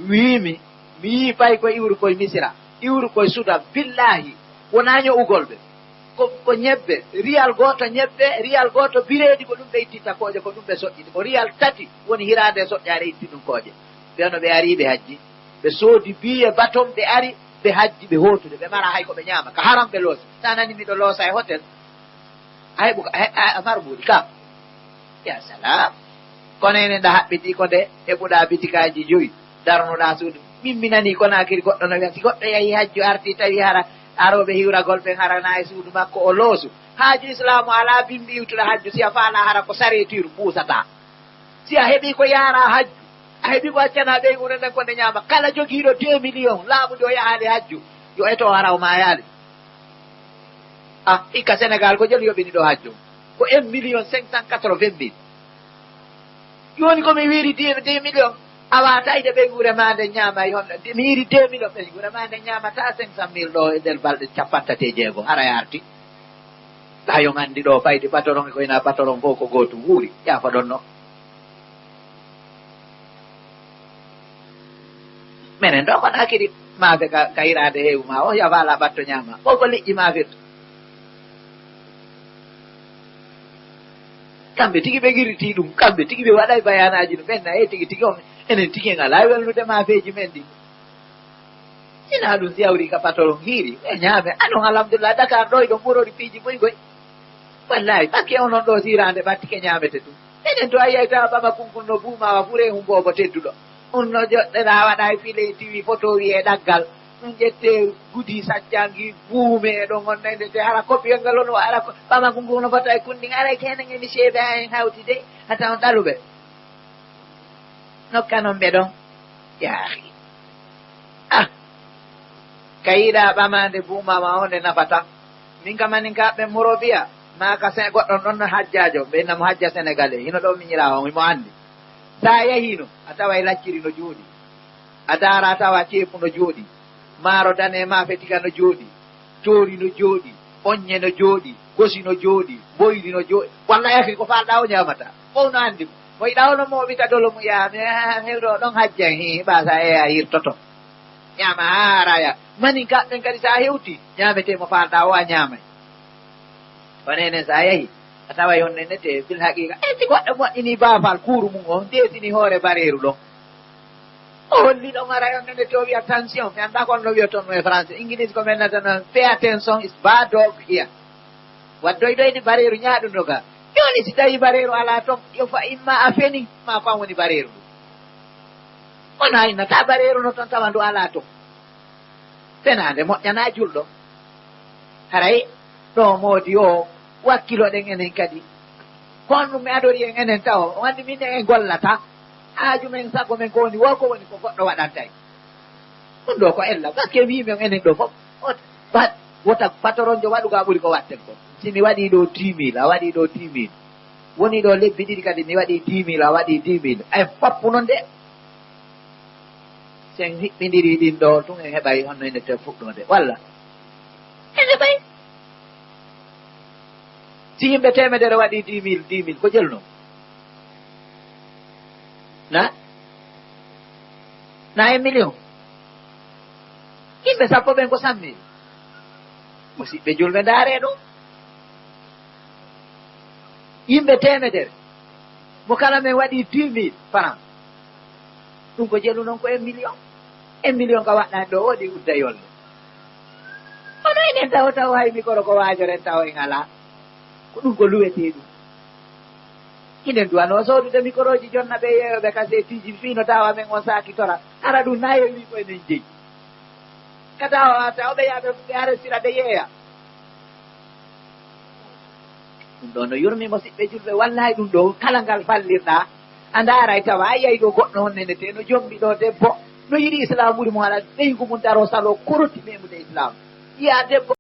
wiimi mi yii pay ko iwru koye misira iwru koye suda billahi wona ño'ugol ɓe ko ñebbe riyal goto ñebbe riyal goto bireedi ko ɗum ɓe ittita kooje ko ɗum ɓe soƴƴide ko riyal tati woni hirande soƴƴare itti ɗum kooje ɓeeno ɓe ari ɓe hajji ɓe soodi biye baton ɓe ari ɓe hajji ɓe hootude ɓe mara hay ko ɓe ñaama ka haram ɓe loosi sa nani miɗo loosa e hôtel a heɓu marɓuuɗi kam ya salam kono enen nda haɓɓiti ko nde heɓuɗa bitikaji joyi darnoɗa suudu min mi nani konakiri goɗɗo no wiya si goɗɗo yehi hajju arti tawi hara aroɓe hiwragol ɓen harana e suudu makko o loosu haaju islamu ala bimbi iwtuɗa hajju si a faala hara ko saretir ɓuusata si a heeɓi ko yaara hajju a heeɓi ko accana ɓey ɓure nden konde ñaama kala jogiiɗo 2 millions laaɓude o yahaade hajju yo eto hara o ma yaade hikka sénégal ko joni yoɓini ɗo hajju ko 1 580 000 joni komi wiiri 2 millions a watayde ɓey ɓuremade ñaama mi yiri 2 millions ɓey ɓuremade ñaamata 500 000 ɗo e nder balɗe 36 hara yarti layon andi ɗo fayde batoron koyna batoron fof ko gootum wuuri yaafa ɗon no minen ɗo kon hakkidi maafe ka hirade heewu ma o yafala ɓatto ñaama o ko liƴƴi maafirta kamɓe tigi ɓe giriti ɗum kamɓe tigi ɓe waɗay bayanaji no ɓenna e tigi tigi on enen tigi en ala welnude maafeji men ɗi ina ɗum si yawri ka patron hiiri ɓe ñaame anon alhamdulillah Dakar ɗo ɗon ɓurori piiji ɓoygoy wallahi pakke onon ɗo sirande ɓattike ñaamete ɗum enen to a yiyay tawa ɓama kunkun no buumawa fure humbobo tedduɗo on no joɗɗena waɗa e file tiwi photo wi e ɗaggal ɗum ƴette gudi saccangi buume e ɗon on nandete hara kopiyol ngal on ara ɓama kunkun no fota e kundin ara kenen emi seeɓe ha en hawti de hata on ɗaluɓe nokkanon ɓe ɗon yaahi kayiɗa ɓamande buumama onde nafata min kamanin ka ɓe morobiya maka goɗɗon ɗon no hajjajo ɓennamo hajja sénégalais hino ɗo miñirawa mimo andi sa yahino a tawa lacciri no jooɗi a daara a tawa ceefu no jooɗi maaro dane ma fetika no jooɗi toori no jooɗi oññe no jooɗi gosi no jooɗi boyli no jooɗi walla yaki ko falɗa o ñamata fof no andi mo yiɗa ono moɓita dolo mu yaami hewɗo ɗon hajjan ɓasa eya yirtoto ñaama haaraya mani kaɓɓen kadi sa hewti ñaamete mo falɗa o a ñaamay kono enen sa yahi a tawa yon nennete fil haqiqa si goɗɗo moƴƴini baafal kuuru mum on desini hoore bareeru ɗon o holli ɗon ara yon nennete o wi attention mi annda kon no wiya toon no e français english ko men nata pay attention is bad dog here waddoyɗoyde bareeru ñaaɗuno ga joni si tawi bareeru ala toon yo fa imma a feni ma fan woni bareeru ɗum on haynata bareeru no toon tawa ndu ala toon fenade moƴƴana julɗo haray ɗo moodi o wakkiloɗen enen kadi honɗum mi adori en enen taw o andi min en gollata haaju men sago men ko woni wo ko woni ko goɗɗo waɗantay ɗum ɗo ko ella par ce que wimen enen ɗo fof wota patronjo waɗuga ɓuri ko watten ko si mi waɗi ɗo 10 000 a waɗi ɗo 10 000 woni ɗo lebbi ɗiɗi kadi mi waɗi 10 000 a waɗi 10 000 ay fappu noon de sen hiɓɓidiri ɗin ɗo tun en heɓay honno ene te fuɗɗode walla en heɓay si yimɓe temedere waɗi 10 000 ko jelno na 1 million yimɓe sappo ɓen ko 100 000 musidɓe julɓe ndaare ɗum yimɓe temedere mo kala men waɗi 10 000 francs ɗum ko jelu noon ko 1 million 1 million ka waɗɗani ɗo woɗi udda yolle ono enen taw hay mikoro ko waajoren taw en ala ko ɗum ko luwete ɗum inen duwano soodude microji jonna ɓe yeyoɓe kasetiji fino tawa men on saaki tora ara ɗum nayowi ko enen jeyi katawa tawɓe yaɓe ɓe arestira ɓe yeeya ɗum ɗo no yurmi musidɓe julɓe wallahi ɗum ɗo kala ngal fallirɗa a ndaaray tawa a yiyay ɗo goɗɗo honnenete no jombi ɗo debbo no yiɗi islam ɓuri mo haɗa ɓeygu mum daro salo korotti memude islam yiya debbo